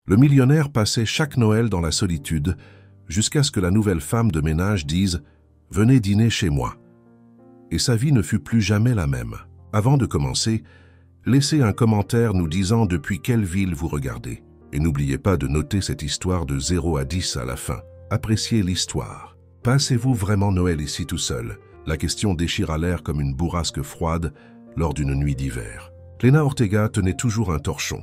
Le millionnaire passait chaque Noël dans la solitude jusqu'à ce que la nouvelle femme de ménage dise « Venez dîner chez moi ». Et sa vie ne fut plus jamais la même. Avant de commencer, laissez un commentaire nous disant depuis quelle ville vous regardez. Et n'oubliez pas de noter cette histoire de 0 à 10 à la fin. Appréciez l'histoire. Passez-vous vraiment Noël ici tout seul? La question déchira l'air comme une bourrasque froide lors d'une nuit d'hiver. Lena Ortega tenait toujours un torchon,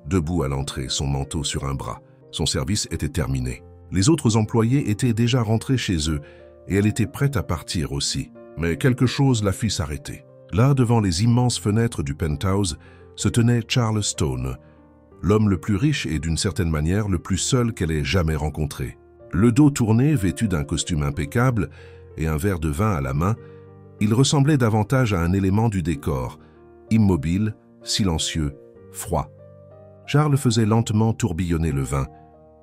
debout à l'entrée, son manteau sur un bras. Son service était terminé. Les autres employés étaient déjà rentrés chez eux et elle était prête à partir aussi. Mais quelque chose la fit s'arrêter. Là, devant les immenses fenêtres du penthouse, se tenait Charles Stone, l'homme le plus riche et d'une certaine manière le plus seul qu'elle ait jamais rencontré. Le dos tourné, vêtu d'un costume impeccable et un verre de vin à la main, il ressemblait davantage à un élément du décor, immobile, silencieux, froid. Charles faisait lentement tourbillonner le vin,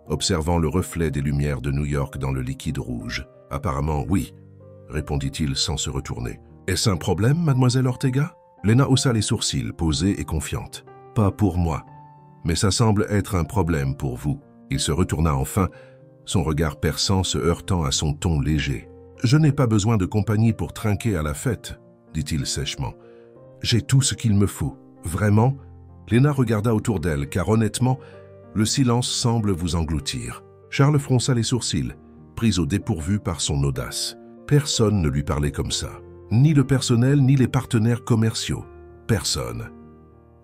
observant le reflet des lumières de New York dans le liquide rouge. « Apparemment, oui », répondit-il sans se retourner. « Est-ce un problème, mademoiselle Ortega ?» Lena haussa les sourcils, posée et confiante. « Pas pour moi, mais ça semble être un problème pour vous. » Il se retourna enfin, son regard perçant se heurtant à son ton léger. « Je n'ai pas besoin de compagnie pour trinquer à la fête, » dit-il sèchement. « J'ai tout ce qu'il me faut. Vraiment ?» Lena regarda autour d'elle, car honnêtement, le silence semble vous engloutir. Charles fronça les sourcils, pris au dépourvu par son audace. Personne ne lui parlait comme ça. Ni le personnel, ni les partenaires commerciaux. Personne.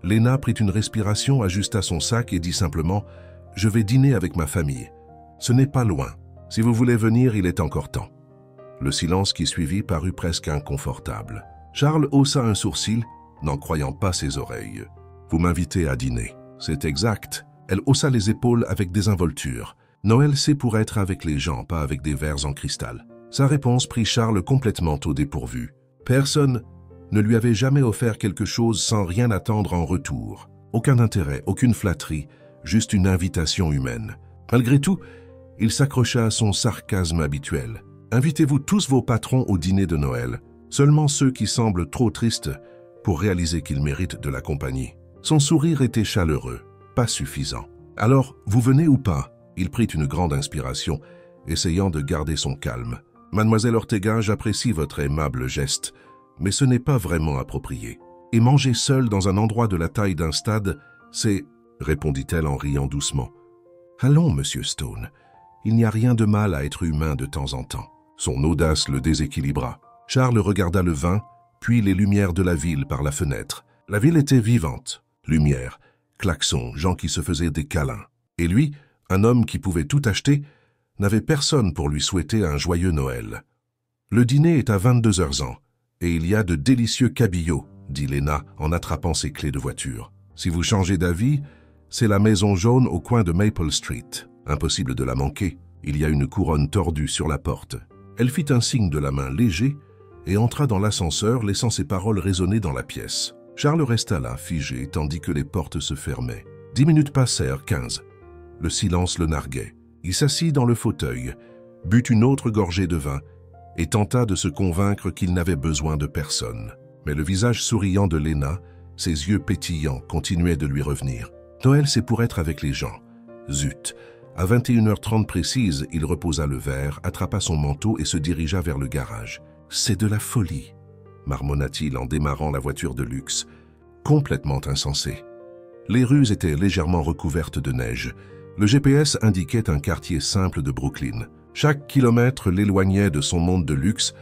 Lena prit une respiration, ajusta son sac et dit simplement « Je vais dîner avec ma famille. Ce n'est pas loin. Si vous voulez venir, il est encore temps. » Le silence qui suivit parut presque inconfortable. Charles haussa un sourcil, n'en croyant pas ses oreilles. « Vous m'invitez à dîner. » « C'est exact. » Elle haussa les épaules avec désinvolture. Noël, c'est pour être avec les gens, pas avec des verres en cristal. Sa réponse prit Charles complètement au dépourvu. Personne ne lui avait jamais offert quelque chose sans rien attendre en retour. Aucun intérêt, aucune flatterie, juste une invitation humaine. Malgré tout, il s'accrocha à son sarcasme habituel. « Invitez-vous tous vos patrons au dîner de Noël, seulement ceux qui semblent trop tristes pour réaliser qu'ils méritent de la compagnie. » Son sourire était chaleureux, pas suffisant. « Alors, vous venez ou pas ?» Il prit une grande inspiration, essayant de garder son calme. « Mademoiselle Ortega, j'apprécie votre aimable geste, mais ce n'est pas vraiment approprié. Et manger seul dans un endroit de la taille d'un stade, c'est... » répondit-elle en riant doucement. « Allons, monsieur Stone, il n'y a rien de mal à être humain de temps en temps. » Son audace le déséquilibra. Charles regarda le vin, puis les lumières de la ville par la fenêtre. La ville était vivante. Lumière, klaxons, gens qui se faisaient des câlins. Et lui, un homme qui pouvait tout acheter, n'avait personne pour lui souhaiter un joyeux Noël. « Le dîner est à 22h ans, et il y a de délicieux cabillots, » dit Lena en attrapant ses clés de voiture. « Si vous changez d'avis, c'est la maison jaune au coin de Maple Street. Impossible de la manquer, il y a une couronne tordue sur la porte. » Elle fit un signe de la main léger et entra dans l'ascenseur, laissant ses paroles résonner dans la pièce. Charles resta là, figé, tandis que les portes se fermaient. 10 minutes passèrent, 15. Le silence le narguait. Il s'assit dans le fauteuil, but une autre gorgée de vin et tenta de se convaincre qu'il n'avait besoin de personne. Mais le visage souriant de Lena, ses yeux pétillants, continuaient de lui revenir. Noël, c'est pour être avec les gens. Zut! À 21h30 précise, il reposa le verre, attrapa son manteau et se dirigea vers le garage. « C'est de la folie !» marmonna-t-il en démarrant la voiture de luxe, complètement insensé. Les rues étaient légèrement recouvertes de neige. Le GPS indiquait un quartier simple de Brooklyn. Chaque kilomètre l'éloignait de son monde de luxe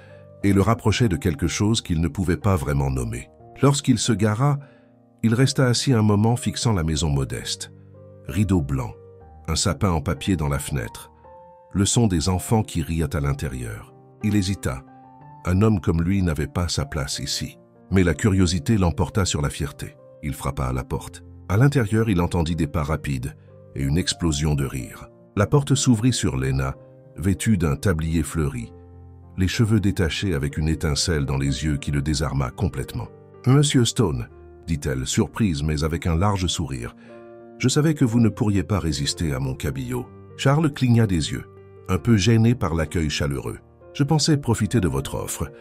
et le rapprochait de quelque chose qu'il ne pouvait pas vraiment nommer. Lorsqu'il se gara, il resta assis un moment fixant la maison modeste. Rideau blanc, un sapin en papier dans la fenêtre, le son des enfants qui riaient à l'intérieur. Il hésita. Un homme comme lui n'avait pas sa place ici. Mais la curiosité l'emporta sur la fierté. Il frappa à la porte. À l'intérieur, il entendit des pas rapides et une explosion de rire. La porte s'ouvrit sur Lena, vêtue d'un tablier fleuri, les cheveux détachés avec une étincelle dans les yeux qui le désarma complètement. « Monsieur Stone, » dit-elle, surprise mais avec un large sourire, « je savais que vous ne pourriez pas résister à mon cabillaud. » Charles cligna des yeux, un peu gêné par l'accueil chaleureux. « Je pensais profiter de votre offre, »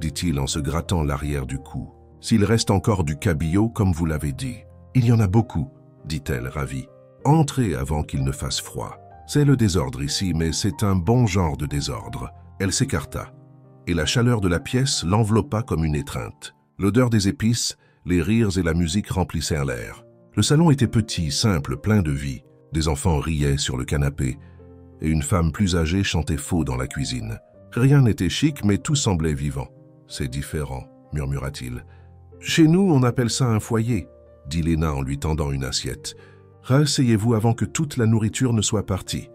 dit-il en se grattant l'arrière du cou. « S'il reste encore du cabillaud, comme vous l'avez dit. »« Il y en a beaucoup, » dit-elle, ravie. « Entrez avant qu'il ne fasse froid. C'est le désordre ici, mais c'est un bon genre de désordre. » Elle s'écarta, et la chaleur de la pièce l'enveloppa comme une étreinte. L'odeur des épices, les rires et la musique remplissèrent l'air. Le salon était petit, simple, plein de vie. Des enfants riaient sur le canapé, et une femme plus âgée chantait faux dans la cuisine. Rien n'était chic, mais tout semblait vivant. « C'est différent, » murmura-t-il. « Chez nous, on appelle ça un foyer, » dit Léna en lui tendant une assiette. « Rasseyez-vous avant que toute la nourriture ne soit partie. »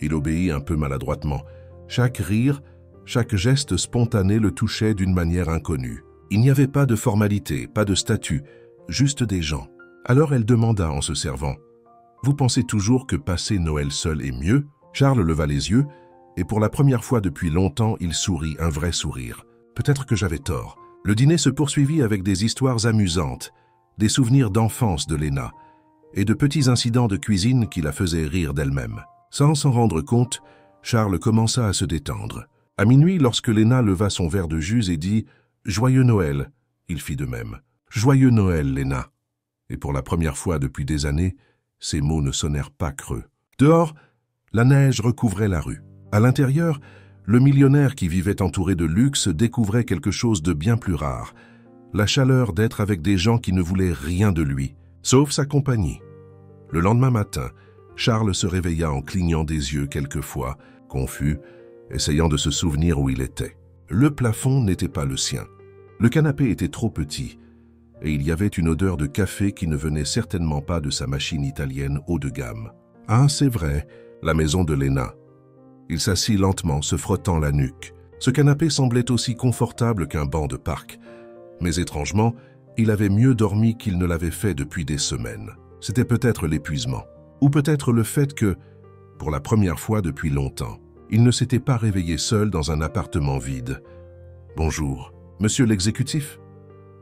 Il obéit un peu maladroitement. Chaque rire, chaque geste spontané le touchait d'une manière inconnue. Il n'y avait pas de formalité, pas de statut, juste des gens. Alors elle demanda en se servant. « Vous pensez toujours que passer Noël seul est mieux ?» Charles leva les yeux, et pour la première fois depuis longtemps, il sourit, un vrai sourire. Peut-être que j'avais tort. Le dîner se poursuivit avec des histoires amusantes, des souvenirs d'enfance de Léna, et de petits incidents de cuisine qui la faisaient rire d'elle-même. Sans s'en rendre compte, Charles commença à se détendre. À minuit, lorsque Léna leva son verre de jus et dit « Joyeux Noël », il fit de même. « Joyeux Noël, Léna ». Et pour la première fois depuis des années, ces mots ne sonnèrent pas creux. Dehors, la neige recouvrait la rue. À l'intérieur, le millionnaire qui vivait entouré de luxe découvrait quelque chose de bien plus rare, la chaleur d'être avec des gens qui ne voulaient rien de lui, sauf sa compagnie. Le lendemain matin, Charles se réveilla en clignant des yeux quelquefois, confus, essayant de se souvenir où il était. Le plafond n'était pas le sien. Le canapé était trop petit, et il y avait une odeur de café qui ne venait certainement pas de sa machine italienne haut de gamme. Ah, c'est vrai, la maison de Léna. Il s'assit lentement, se frottant la nuque. Ce canapé semblait aussi confortable qu'un banc de parc. Mais étrangement, il avait mieux dormi qu'il ne l'avait fait depuis des semaines. C'était peut-être l'épuisement, ou peut-être le fait que, pour la première fois depuis longtemps, il ne s'était pas réveillé seul dans un appartement vide. « Bonjour, monsieur l'exécutif ?»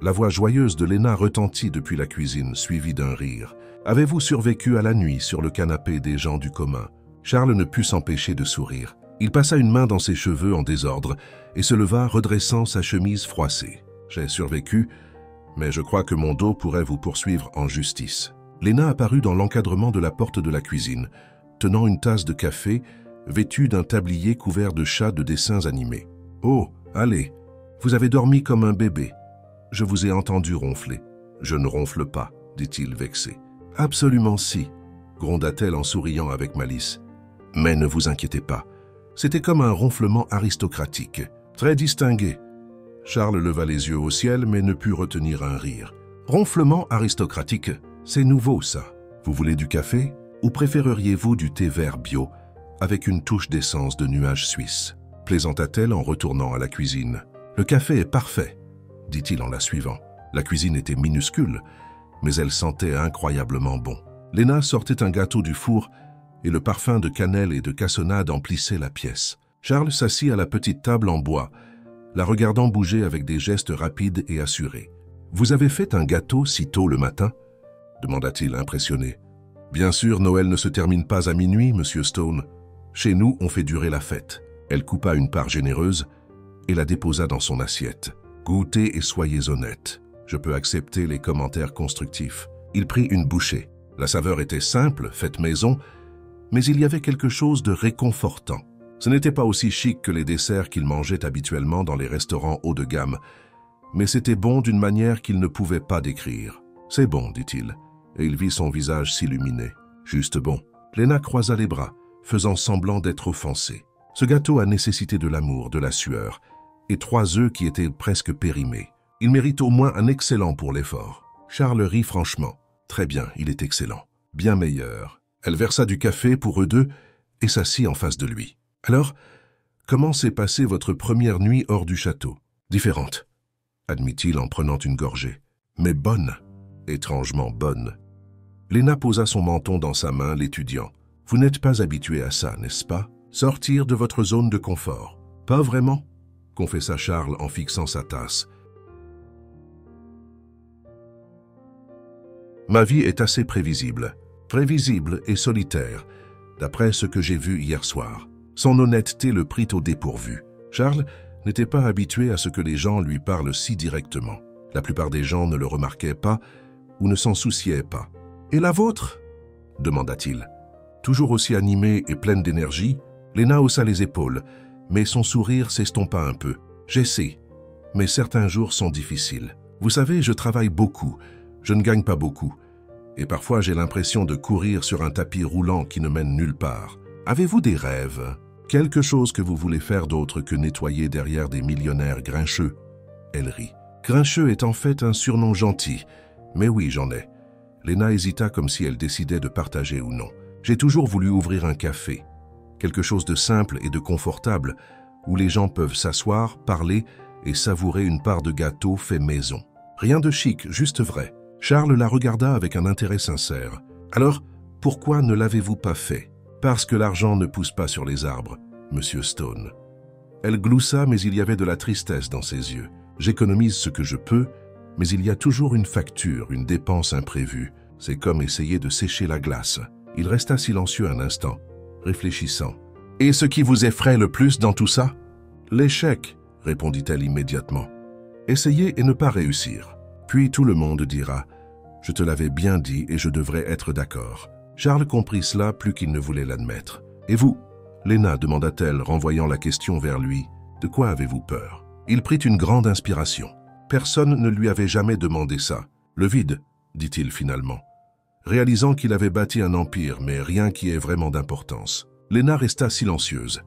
La voix joyeuse de Léna retentit depuis la cuisine, suivie d'un rire. « Avez-vous survécu à la nuit sur le canapé des gens du commun ?» Charles ne put s'empêcher de sourire. Il passa une main dans ses cheveux en désordre et se leva, redressant sa chemise froissée. « J'ai survécu, mais je crois que mon dos pourrait vous poursuivre en justice. » Léna apparut dans l'encadrement de la porte de la cuisine, tenant une tasse de café, vêtue d'un tablier couvert de chats de dessins animés. « Oh, allez, vous avez dormi comme un bébé. Je vous ai entendu ronfler. »« Je ne ronfle pas, » dit-il vexé. « Absolument si, » gronda-t-elle en souriant avec malice. « Mais ne vous inquiétez pas. C'était comme un ronflement aristocratique, très distingué. » Charles leva les yeux au ciel, mais ne put retenir un rire. « Ronflement aristocratique, c'est nouveau, ça. Vous voulez du café? Ou préféreriez-vous du thé vert bio, avec une touche d'essence de nuages suisses ?» plaisanta-t-elle en retournant à la cuisine. « Le café est parfait, » dit-il en la suivant. La cuisine était minuscule, mais elle sentait incroyablement bon. Léna sortait un gâteau du four et le parfum de cannelle et de cassonade emplissait la pièce. Charles s'assit à la petite table en bois, la regardant bouger avec des gestes rapides et assurés. « Vous avez fait un gâteau si tôt le matin ?» demanda-t-il impressionné. « Bien sûr, Noël ne se termine pas à minuit, Monsieur Stone. Chez nous, on fait durer la fête. » Elle coupa une part généreuse et la déposa dans son assiette. « Goûtez et soyez honnête. Je peux accepter les commentaires constructifs. » Il prit une bouchée. La saveur était simple, faite maison, mais il y avait quelque chose de réconfortant. Ce n'était pas aussi chic que les desserts qu'il mangeait habituellement dans les restaurants haut de gamme, mais c'était bon d'une manière qu'il ne pouvait pas décrire. « C'est bon, » dit-il, et il vit son visage s'illuminer. « Juste bon. » Léna croisa les bras, faisant semblant d'être offensée. Ce gâteau a nécessité de l'amour, de la sueur, et 3 œufs qui étaient presque périmés. Il mérite au moins un excellent pour l'effort. Charles rit franchement. « Très bien, il est excellent. Bien meilleur. » Elle versa du café pour eux deux et s'assit en face de lui. « Alors, comment s'est passée votre première nuit hors du château ?»« Différente, » admit-il en prenant une gorgée. « Mais bonne, étrangement bonne. » Léna posa son menton dans sa main, l'étudiant. « Vous n'êtes pas habitué à ça, n'est-ce pas? Sortir de votre zone de confort. »« Pas vraiment, » confessa Charles en fixant sa tasse. « Ma vie est assez prévisible et solitaire, d'après ce que j'ai vu hier soir. » Son honnêteté le prit au dépourvu. Charles n'était pas habitué à ce que les gens lui parlent si directement. La plupart des gens ne le remarquaient pas ou ne s'en souciaient pas. « Et la vôtre ?» demanda-t-il. Toujours aussi animée et pleine d'énergie, Lena haussa les épaules, mais son sourire s'estompa un peu. J'essaie, mais certains jours sont difficiles. Vous savez, je travaille beaucoup, je ne gagne pas beaucoup. Et parfois j'ai l'impression de courir sur un tapis roulant qui ne mène nulle part. Avez-vous des rêves? Quelque chose que vous voulez faire d'autre que nettoyer derrière des millionnaires grincheux? Elle rit. Grincheux est en fait un surnom gentil, mais oui, j'en ai. Lena hésita comme si elle décidait de partager ou non. J'ai toujours voulu ouvrir un café. Quelque chose de simple et de confortable, où les gens peuvent s'asseoir, parler et savourer une part de gâteau fait maison. Rien de chic, juste vrai. Charles la regarda avec un intérêt sincère. Alors, pourquoi ne l'avez-vous pas fait? Parce que l'argent ne pousse pas sur les arbres, Monsieur Stone. Elle gloussa, mais il y avait de la tristesse dans ses yeux. J'économise ce que je peux, mais il y a toujours une facture, une dépense imprévue. C'est comme essayer de sécher la glace. Il resta silencieux un instant, réfléchissant. « Et ce qui vous effraie le plus dans tout ça ?»« L'échec, » répondit-elle immédiatement. « Essayez et ne pas réussir. Puis tout le monde dira « Je te l'avais bien dit et je devrais être d'accord. » Charles comprit cela plus qu'il ne voulait l'admettre. « Et vous ?» Lena demanda-t-elle, renvoyant la question vers lui. « De quoi avez-vous peur ?» Il prit une grande inspiration. Personne ne lui avait jamais demandé ça. « Le vide, » dit-il finalement, réalisant qu'il avait bâti un empire, mais rien qui ait vraiment d'importance. Lena resta silencieuse,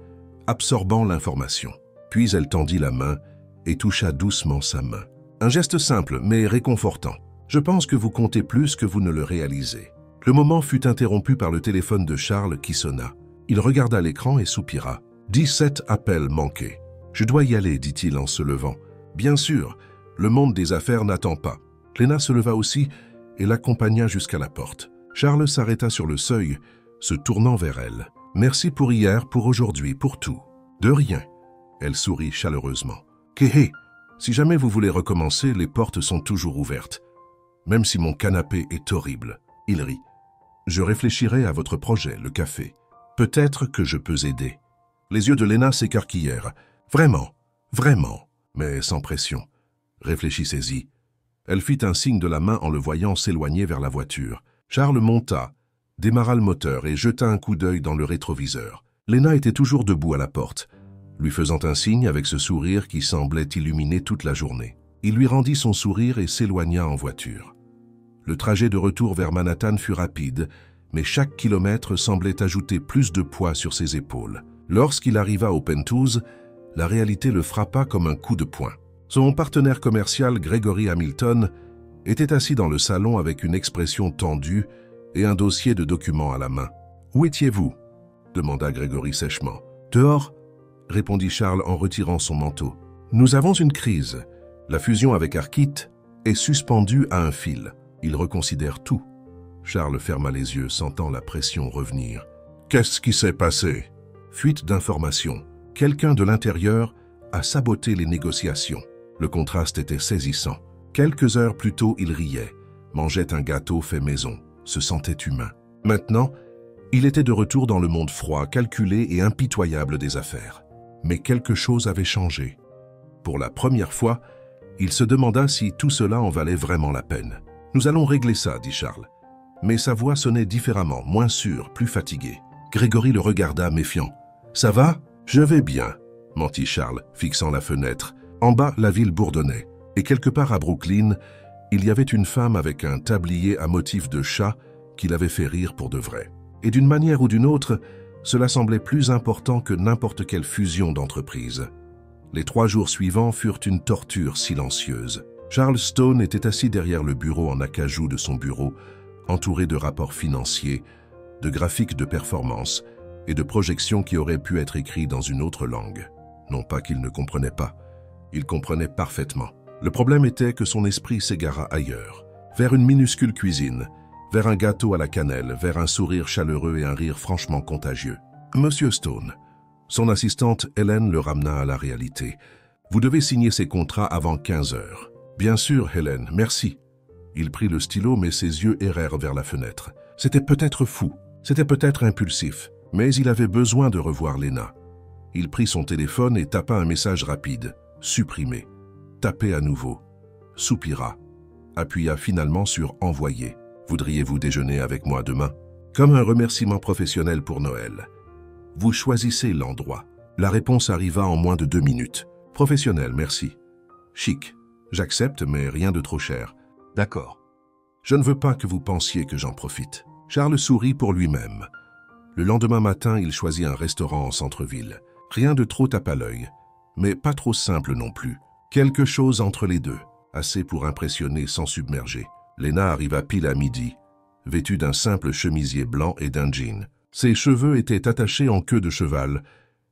absorbant l'information. Puis elle tendit la main et toucha doucement sa main. Un geste simple, mais réconfortant. « Je pense que vous comptez plus que vous ne le réalisez. » Le moment fut interrompu par le téléphone de Charles qui sonna. Il regarda l'écran et soupira. 17 appels manqués. « Je dois y aller, dit-il en se levant. Bien sûr, le monde des affaires n'attend pas. » Lena se leva aussi et l'accompagna jusqu'à la porte. Charles s'arrêta sur le seuil, se tournant vers elle. « Merci pour hier, pour aujourd'hui, pour tout. »« De rien. » Elle sourit chaleureusement. « Kéhé, si jamais vous voulez recommencer, les portes sont toujours ouvertes. Même si mon canapé est horrible. » Il rit. « Je réfléchirai à votre projet, le café. Peut-être que je peux aider. » Les yeux de Lena s'écarquillèrent. « Vraiment, vraiment, mais sans pression. Réfléchissez-y. » Elle fit un signe de la main en le voyant s'éloigner vers la voiture. Charles monta, démarra le moteur et jeta un coup d'œil dans le rétroviseur. Lena était toujours debout à la porte, lui faisant un signe avec ce sourire qui semblait illuminer toute la journée. Il lui rendit son sourire et s'éloigna en voiture. Le trajet de retour vers Manhattan fut rapide, mais chaque kilomètre semblait ajouter plus de poids sur ses épaules. Lorsqu'il arriva au Penthouse, la réalité le frappa comme un coup de poing. Son partenaire commercial, Gregory Hamilton, était assis dans le salon avec une expression tendue et un dossier de documents à la main. « Où étiez-vous » demanda Gregory sèchement. « Dehors » répondit Charles en retirant son manteau. « Nous avons une crise. La fusion avec Arquette est suspendue à un fil. Il reconsidère tout. » Charles ferma les yeux, sentant la pression revenir. « Qu'est-ce qui s'est passé ?» Fuite d'informations. Quelqu'un de l'intérieur a saboté les négociations. Le contraste était saisissant. Quelques heures plus tôt, il riait, mangeait un gâteau fait maison, se sentait humain. Maintenant, il était de retour dans le monde froid, calculé et impitoyable des affaires. Mais quelque chose avait changé. Pour la première fois, il se demanda si tout cela en valait vraiment la peine. « Nous allons régler ça, » dit Charles. Mais sa voix sonnait différemment, moins sûre, plus fatiguée. Grégory le regarda, méfiant. « Ça va ?»« Je vais bien, » mentit Charles, fixant la fenêtre. En bas, la ville bourdonnait. Et quelque part à Brooklyn, il y avait une femme avec un tablier à motif de chat qui l'avait fait rire pour de vrai. Et d'une manière ou d'une autre, cela semblait plus important que n'importe quelle fusion d'entreprises. Les 3 jours suivants furent une torture silencieuse. Charles Stone était assis derrière le bureau en acajou de son bureau, entouré de rapports financiers, de graphiques de performance et de projections qui auraient pu être écrits dans une autre langue. Non pas qu'il ne comprenait pas. Il comprenait parfaitement. Le problème était que son esprit s'égara ailleurs, vers une minuscule cuisine, vers un gâteau à la cannelle, vers un sourire chaleureux et un rire franchement contagieux. « Monsieur Stone », son assistante Hélène le ramena à la réalité. « Vous devez signer ces contrats avant 15 heures. »« Bien sûr, Hélène, merci. » Il prit le stylo, mais ses yeux errèrent vers la fenêtre. C'était peut-être fou, c'était peut-être impulsif, mais il avait besoin de revoir Lena. Il prit son téléphone et tapa un message rapide. Supprimer. Tapé à nouveau. Soupira. Appuya finalement sur « Envoyer ». « Voudriez-vous déjeuner avec moi demain » Comme un remerciement professionnel pour Noël. Vous choisissez l'endroit. La réponse arriva en moins de 2 minutes. Professionnel, merci. Chic. J'accepte, mais rien de trop cher. D'accord. Je ne veux pas que vous pensiez que j'en profite. Charles sourit pour lui-même. Le lendemain matin, il choisit un restaurant en centre-ville. Rien de trop tape à l'œil, mais pas trop simple non plus. Quelque chose entre les deux, assez pour impressionner sans submerger. Lena arriva pile à midi, vêtue d'un simple chemisier blanc et d'un jean. Ses cheveux étaient attachés en queue de cheval,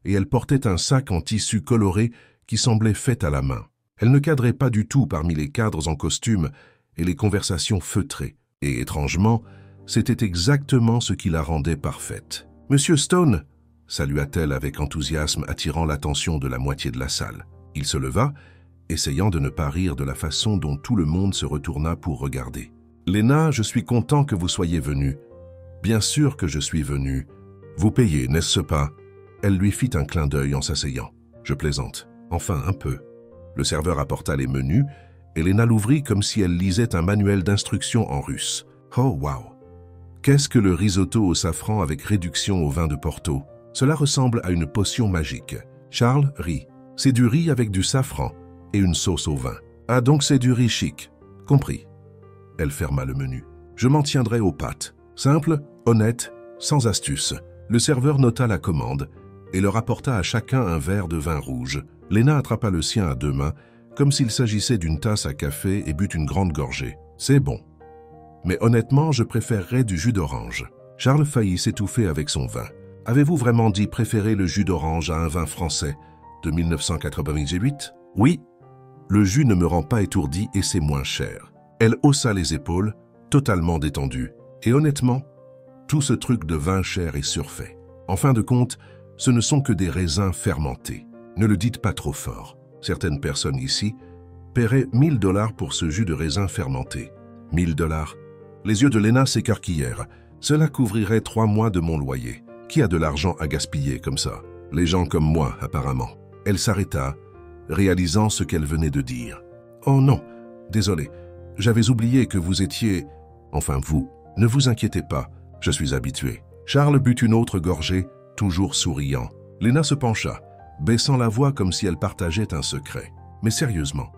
et elle portait un sac en tissu coloré qui semblait fait à la main. Elle ne cadrait pas du tout parmi les cadres en costume et les conversations feutrées. Et étrangement, c'était exactement ce qui la rendait parfaite. « Monsieur Stone !» salua-t-elle avec enthousiasme, attirant l'attention de la moitié de la salle. Il se leva, essayant de ne pas rire de la façon dont tout le monde se retourna pour regarder. « Lena, je suis content que vous soyez venue. »« Bien sûr que je suis venue. Vous payez, n'est-ce pas ?» Elle lui fit un clin d'œil en s'asseyant. « Je plaisante. Enfin, un peu. » Le serveur apporta les menus, et Lena l'ouvrit comme si elle lisait un manuel d'instructions en russe. « Oh, waouh! Qu'est-ce que le risotto au safran avec réduction au vin de Porto? Cela ressemble à une potion magique. » Charles rit. « C'est du riz avec du safran et une sauce au vin. »« Ah, donc c'est du riz chic. Compris. » Elle ferma le menu. « Je m'en tiendrai aux pâtes. Simple, honnête, sans astuce. » Le serveur nota la commande et leur apporta à chacun un verre de vin rouge. Lena attrapa le sien à 2 mains, comme s'il s'agissait d'une tasse à café et but une grande gorgée. « C'est bon. Mais honnêtement, je préférerais du jus d'orange. » Charles faillit s'étouffer avec son vin. « Avez-vous vraiment dit préférer le jus d'orange à un vin français de 1998 ?»« Oui. Le jus ne me rend pas étourdi et c'est moins cher. » Elle haussa les épaules, totalement détendue. Et honnêtement, tout ce truc de vin cher est surfait. En fin de compte, ce ne sont que des raisins fermentés. Ne le dites pas trop fort. Certaines personnes ici paieraient 1 000 $ pour ce jus de raisin fermenté. 1 000 $. Les yeux de Lena s'écarquillèrent. Cela couvrirait 3 mois de mon loyer. Qui a de l'argent à gaspiller comme ça? Les gens comme moi, apparemment. Elle s'arrêta, réalisant ce qu'elle venait de dire. « Oh non, désolé. J'avais oublié que vous étiez... Enfin vous, ne vous inquiétez pas, je suis habitué. » Charles but une autre gorgée, toujours souriant. Lena se pencha, baissant la voix comme si elle partageait un secret. « Mais sérieusement,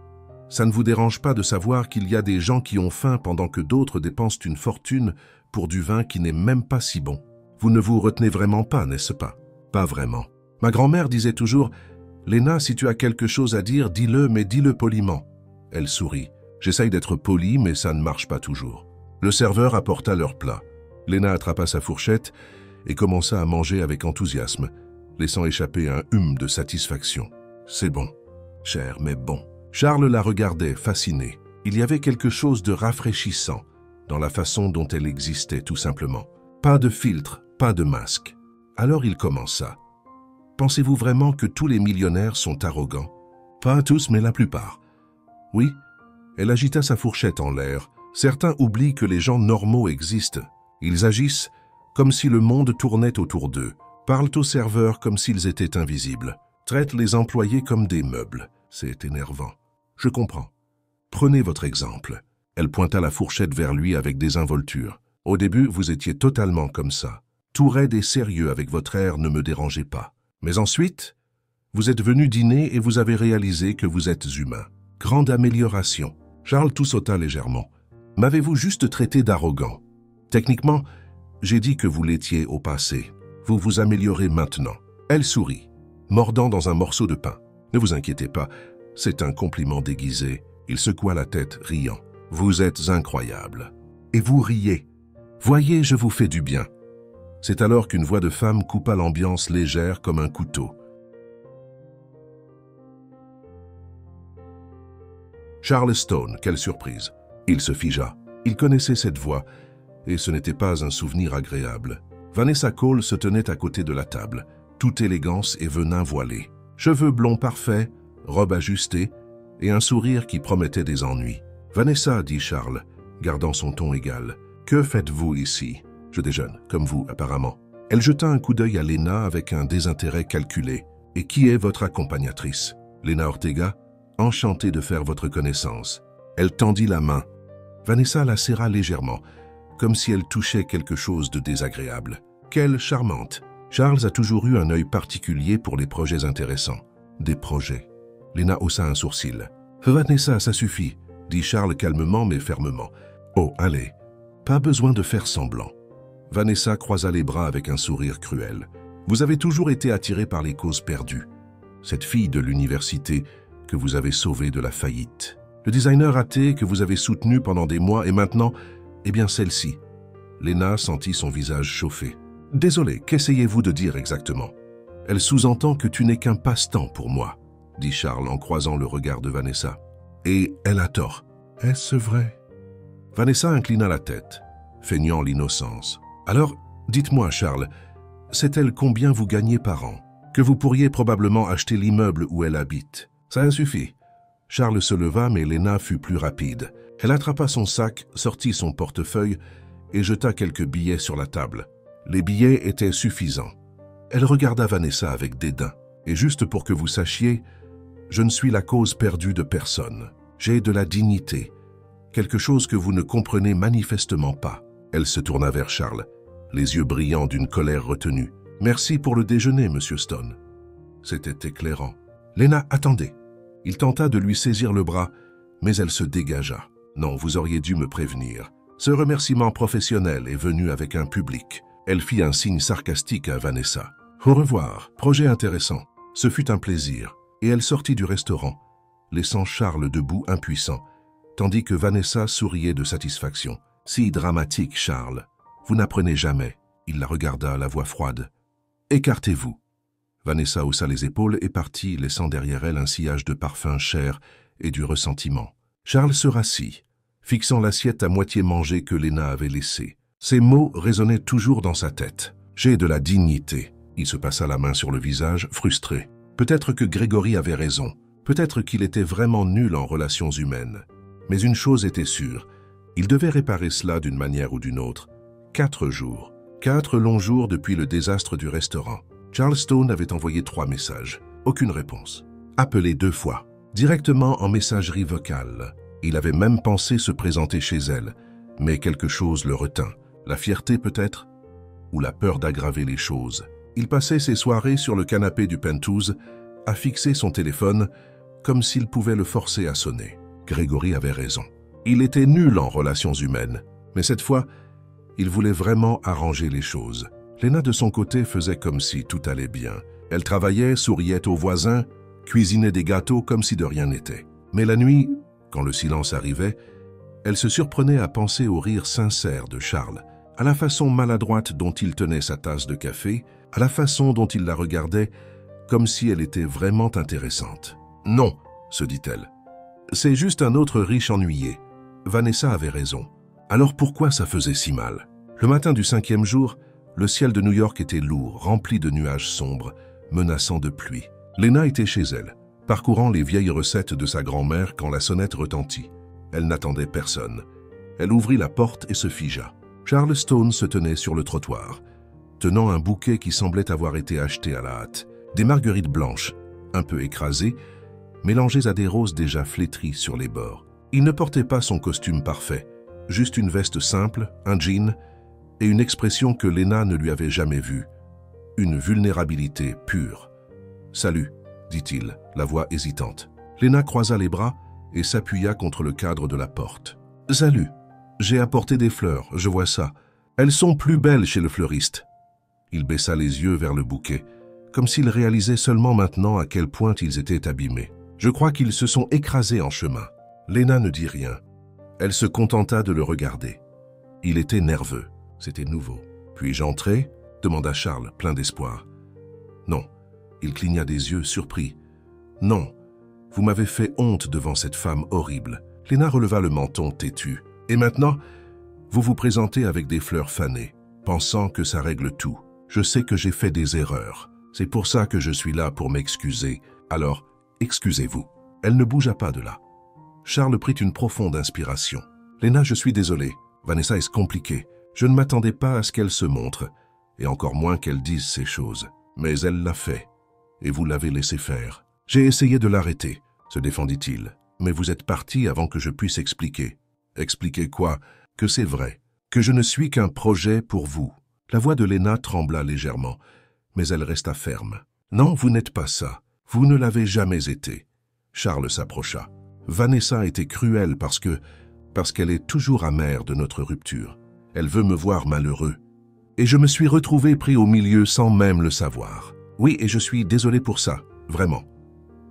ça ne vous dérange pas de savoir qu'il y a des gens qui ont faim pendant que d'autres dépensent une fortune pour du vin qui n'est même pas si bon? Vous ne vous retenez vraiment pas, n'est-ce pas? » « Pas vraiment. Ma grand-mère disait toujours « Lena, si tu as quelque chose à dire, dis-le, mais dis-le poliment. » Elle sourit. J'essaye d'être poli, mais ça ne marche pas toujours. Le serveur apporta leur plat. Lena attrapa sa fourchette et commença à manger avec enthousiasme, laissant échapper un hum de satisfaction. C'est bon. Cher, mais bon. Charles la regardait, fasciné. Il y avait quelque chose de rafraîchissant dans la façon dont elle existait, tout simplement. Pas de filtre, pas de masque. Alors il commença. Pensez-vous vraiment que tous les millionnaires sont arrogants? Pas tous, mais la plupart. Oui. Elle agita sa fourchette en l'air. Certains oublient que les gens normaux existent. Ils agissent comme si le monde tournait autour d'eux, parlent aux serveurs comme s'ils étaient invisibles, traitent les employés comme des meubles. C'est énervant. Je comprends. Prenez votre exemple. Elle pointa la fourchette vers lui avec désinvolture. Au début, vous étiez totalement comme ça. Tout raide et sérieux avec votre air ne me dérangeait pas. Mais ensuite, vous êtes venu dîner et vous avez réalisé que vous êtes humain. Grande amélioration. Charles toussota légèrement. M'avez-vous juste traité d'arrogant? Techniquement, j'ai dit que vous l'étiez au passé. Vous vous améliorez maintenant. Elle sourit, mordant dans un morceau de pain. Ne vous inquiétez pas, c'est un compliment déguisé. Il secoua la tête, riant. Vous êtes incroyable. Et vous riez. Voyez, je vous fais du bien. C'est alors qu'une voix de femme coupa l'ambiance légère comme un couteau. Charles Stone, quelle surprise. Il se figea. Il connaissait cette voix, et ce n'était pas un souvenir agréable. Vanessa Cole se tenait à côté de la table, toute élégance et venin voilé. Cheveux blonds parfaits, robe ajustée, et un sourire qui promettait des ennuis. « Vanessa, dit Charles, gardant son ton égal, que faites-vous ici? Je déjeune, comme vous, apparemment. » Elle jeta un coup d'œil à Lena avec un désintérêt calculé. « Et qui est votre accompagnatrice? » Lena Ortega, enchantée de faire votre connaissance. Elle tendit la main. Vanessa la serra légèrement, comme si elle touchait quelque chose de désagréable. Quelle charmante! Charles a toujours eu un œil particulier pour les projets intéressants. Des projets. Lena haussa un sourcil. Vanessa, ça suffit, dit Charles calmement mais fermement. Oh, allez, pas besoin de faire semblant. Vanessa croisa les bras avec un sourire cruel. Vous avez toujours été attiré par les causes perdues. Cette fille de l'université que vous avez sauvée de la faillite. Le designer raté que vous avez soutenu pendant des mois et maintenant, eh bien celle-ci. Lena sentit son visage chauffer. Désolé, qu'essayez-vous de dire exactement? Elle sous-entend que tu n'es qu'un passe-temps pour moi, dit Charles en croisant le regard de Vanessa. Et elle a tort. Est-ce vrai? Vanessa inclina la tête, feignant l'innocence. Alors, dites-moi, Charles, sait-elle combien vous gagnez par an? Que vous pourriez probablement acheter l'immeuble où elle habite. Ça suffit. Charles se leva, mais Lena fut plus rapide. Elle attrapa son sac, sortit son portefeuille et jeta quelques billets sur la table. Les billets étaient suffisants. Elle regarda Vanessa avec dédain. Et juste pour que vous sachiez, je ne suis la cause perdue de personne. J'ai de la dignité. Quelque chose que vous ne comprenez manifestement pas. Elle se tourna vers Charles, les yeux brillants d'une colère retenue. Merci pour le déjeuner, Monsieur Stone. C'était éclairant. Lena, attendez. Il tenta de lui saisir le bras, mais elle se dégagea. Non, vous auriez dû me prévenir. Ce remerciement professionnel est venu avec un public. Elle fit un signe sarcastique à Vanessa. Au revoir, projet intéressant. Ce fut un plaisir. Et elle sortit du restaurant, laissant Charles debout impuissant, tandis que Vanessa souriait de satisfaction. Si dramatique, Charles. Vous n'apprenez jamais. Il la regarda, la voix froide. Écartez-vous. Vanessa haussa les épaules et partit, laissant derrière elle un sillage de parfum cher et du ressentiment. Charles se rassit, fixant l'assiette à moitié mangée que Lena avait laissée. Ces mots résonnaient toujours dans sa tête. J'ai de la dignité. Il se passa la main sur le visage, frustré. Peut-être que Grégory avait raison. Peut-être qu'il était vraiment nul en relations humaines. Mais une chose était sûre. Il devait réparer cela d'une manière ou d'une autre. 4 jours. 4 longs jours depuis le désastre du restaurant. Charles Stone avait envoyé 3 messages. Aucune réponse. Appelé 2 fois. Directement en messagerie vocale. Il avait même pensé se présenter chez elle. Mais quelque chose le retint. La fierté peut-être? Ou la peur d'aggraver les choses. Il passait ses soirées sur le canapé du penthouse à fixer son téléphone comme s'il pouvait le forcer à sonner. Grégory avait raison. Il était nul en relations humaines. Mais cette fois, il voulait vraiment arranger les choses. Lena de son côté faisait comme si tout allait bien. Elle travaillait, souriait aux voisins, cuisinait des gâteaux comme si de rien n'était. Mais la nuit, quand le silence arrivait, elle se surprenait à penser au rire sincère de Charles, à la façon maladroite dont il tenait sa tasse de café, à la façon dont il la regardait, comme si elle était vraiment intéressante. « Non », se dit-elle. « C'est juste un autre riche ennuyé. » Vanessa avait raison. Alors pourquoi ça faisait si mal? Le matin du 5e jour, le ciel de New York était lourd, rempli de nuages sombres, menaçant de pluie. Lena était chez elle, parcourant les vieilles recettes de sa grand-mère quand la sonnette retentit. Elle n'attendait personne. Elle ouvrit la porte et se figea. Charles Stone se tenait sur le trottoir, tenant un bouquet qui semblait avoir été acheté à la hâte. Des marguerites blanches, un peu écrasées, mélangées à des roses déjà flétries sur les bords. Il ne portait pas son costume parfait, juste une veste simple, un jean et une expression que Lena ne lui avait jamais vue. Une vulnérabilité pure. « Salut », dit-il, la voix hésitante. Lena croisa les bras et s'appuya contre le cadre de la porte. « Salut, j'ai apporté des fleurs, je vois ça. Elles sont plus belles chez le fleuriste. » Il baissa les yeux vers le bouquet, comme s'il réalisait seulement maintenant à quel point ils étaient abîmés. Je crois qu'ils se sont écrasés en chemin. Lena ne dit rien. Elle se contenta de le regarder. Il était nerveux. C'était nouveau. « Puis-je entrer ?» demanda Charles, plein d'espoir. « Non. » Il cligna des yeux, surpris. « Non. Vous m'avez fait honte devant cette femme horrible. » Lena releva le menton têtu. « Et maintenant, vous vous présentez avec des fleurs fanées, pensant que ça règle tout. Je sais que j'ai fait des erreurs. C'est pour ça que je suis là pour m'excuser. Alors, excusez-vous. » Elle ne bougea pas de là. Charles prit une profonde inspiration. « Lena, je suis désolé. Vanessa est compliquée. Je ne m'attendais pas à ce qu'elle se montre, et encore moins qu'elle dise ces choses. Mais elle l'a fait, et vous l'avez laissé faire. J'ai essayé de l'arrêter, se défendit-il. Mais vous êtes parti avant que je puisse expliquer. Expliquer quoi? Que c'est vrai. que je ne suis qu'un projet pour vous. La voix de Léna trembla légèrement, mais elle resta ferme. Non, vous n'êtes pas ça. Vous ne l'avez jamais été. Charles s'approcha. Vanessa était cruelle parce qu'elle est toujours amère de notre rupture. Elle veut me voir malheureux. Et je me suis retrouvé pris au milieu sans même le savoir. Oui, et je suis désolé pour ça, vraiment.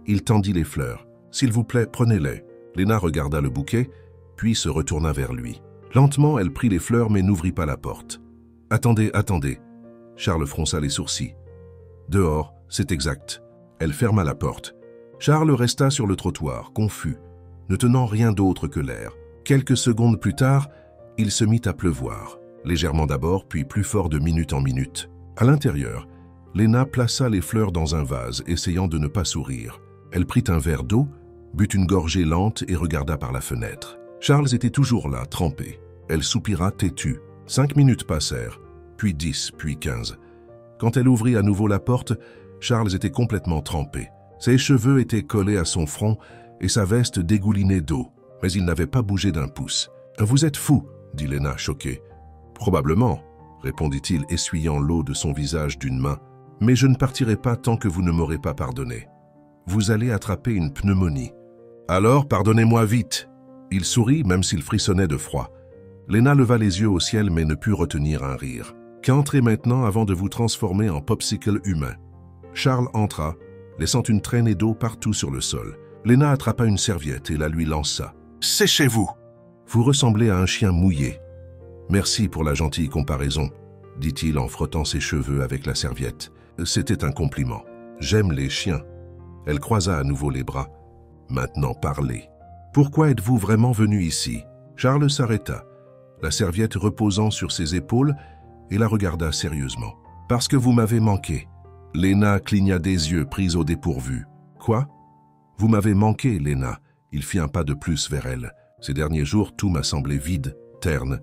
Il tendit les fleurs. S'il vous plaît, prenez-les. Léna regarda le bouquet, puis se retourna vers lui. Lentement, elle prit les fleurs mais n'ouvrit pas la porte. Attendez, attendez. Charles fronça les sourcils. Dehors, c'est exact. Elle ferma la porte. Charles resta sur le trottoir, confus, ne tenant rien d'autre que l'air. Quelques secondes plus tard, il se mit à pleuvoir, légèrement d'abord, puis plus fort de minute en minute. À l'intérieur, Léna plaça les fleurs dans un vase, essayant de ne pas sourire. Elle prit un verre d'eau, but une gorgée lente et regarda par la fenêtre. Charles était toujours là, trempé. Elle soupira têtue. 5 minutes passèrent, puis 10, puis 15. Quand elle ouvrit à nouveau la porte, Charles était complètement trempé. Ses cheveux étaient collés à son front et sa veste dégoulinait d'eau, mais il n'avait pas bougé d'un pouce. « Vous êtes fou !» dit Léna, choquée. « Probablement », répondit-il, essuyant l'eau de son visage d'une main. « Mais je ne partirai pas tant que vous ne m'aurez pas pardonné. Vous allez attraper une pneumonie. Alors, pardonnez-moi vite !» Il sourit, même s'il frissonnait de froid. Léna leva les yeux au ciel, mais ne put retenir un rire. « Qu'entrez maintenant avant de vous transformer en popsicle humain. » Charles entra, laissant une traînée d'eau partout sur le sol. Léna attrapa une serviette et la lui lança. « Séchez-vous !»« Vous ressemblez à un chien mouillé. »« Merci pour la gentille comparaison, » dit-il en frottant ses cheveux avec la serviette. C'était un compliment. « J'aime les chiens. » Elle croisa à nouveau les bras. « Maintenant parlez. Pourquoi êtes-vous vraiment venu ici ?» Charles s'arrêta, la serviette reposant sur ses épaules, et la regarda sérieusement. « Parce que vous m'avez manqué. » Léna cligna des yeux, prise au dépourvu. « Quoi ?»« Vous m'avez manqué, Léna. » Il fit un pas de plus vers elle. Ces derniers jours, tout m'a semblé vide, terne,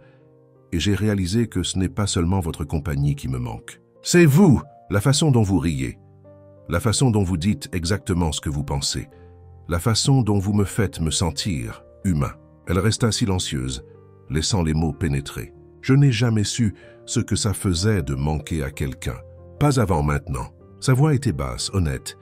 et j'ai réalisé que ce n'est pas seulement votre compagnie qui me manque. C'est vous, la façon dont vous riez, la façon dont vous dites exactement ce que vous pensez, la façon dont vous me faites me sentir humain. Elle resta silencieuse, laissant les mots pénétrer. Je n'ai jamais su ce que ça faisait de manquer à quelqu'un. Pas avant maintenant. Sa voix était basse, honnête,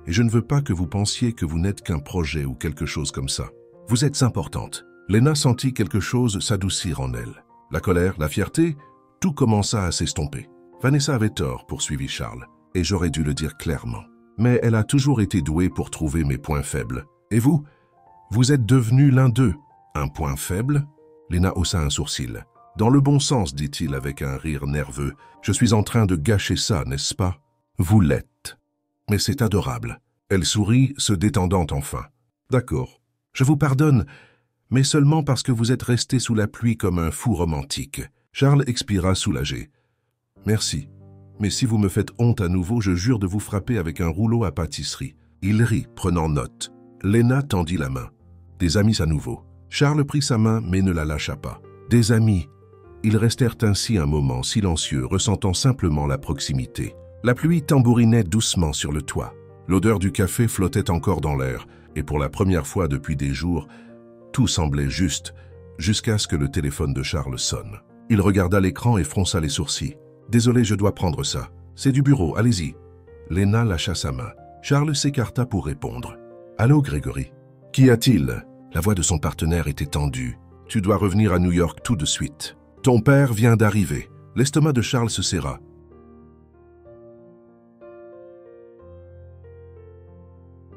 et je ne veux pas que vous pensiez que vous n'êtes qu'un projet ou quelque chose comme ça. Vous êtes importante. Léna sentit quelque chose s'adoucir en elle. La colère, la fierté, tout commença à s'estomper. Vanessa avait tort, poursuivit Charles, et j'aurais dû le dire clairement. Mais elle a toujours été douée pour trouver mes points faibles. Et vous? Vous êtes devenu l'un d'eux. Un point faible? Léna haussa un sourcil. Dans le bon sens, dit-il avec un rire nerveux. Je suis en train de gâcher ça, n'est-ce pas? Vous l'êtes. Mais c'est adorable. Elle sourit, se détendant enfin. D'accord. Je vous pardonne, mais seulement parce que vous êtes resté sous la pluie comme un fou romantique. Charles expira soulagé. Merci. Mais si vous me faites honte à nouveau, je jure de vous frapper avec un rouleau à pâtisserie. Il rit, prenant note. Léna tendit la main. Des amis à nouveau. Charles prit sa main, mais ne la lâcha pas. Des amis. Ils restèrent ainsi un moment, silencieux, ressentant simplement la proximité. La pluie tambourinait doucement sur le toit. L'odeur du café flottait encore dans l'air, et pour la première fois depuis des jours, tout semblait juste, jusqu'à ce que le téléphone de Charles sonne. Il regarda l'écran et fronça les sourcils. « Désolé, je dois prendre ça. C'est du bureau, allez-y. » Léna lâcha sa main. Charles s'écarta pour répondre. « Allô, Grégory. Qu'y a-t-il » La voix de son partenaire était tendue. « Tu dois revenir à New York tout de suite. Ton père vient d'arriver. » L'estomac de Charles se serra. «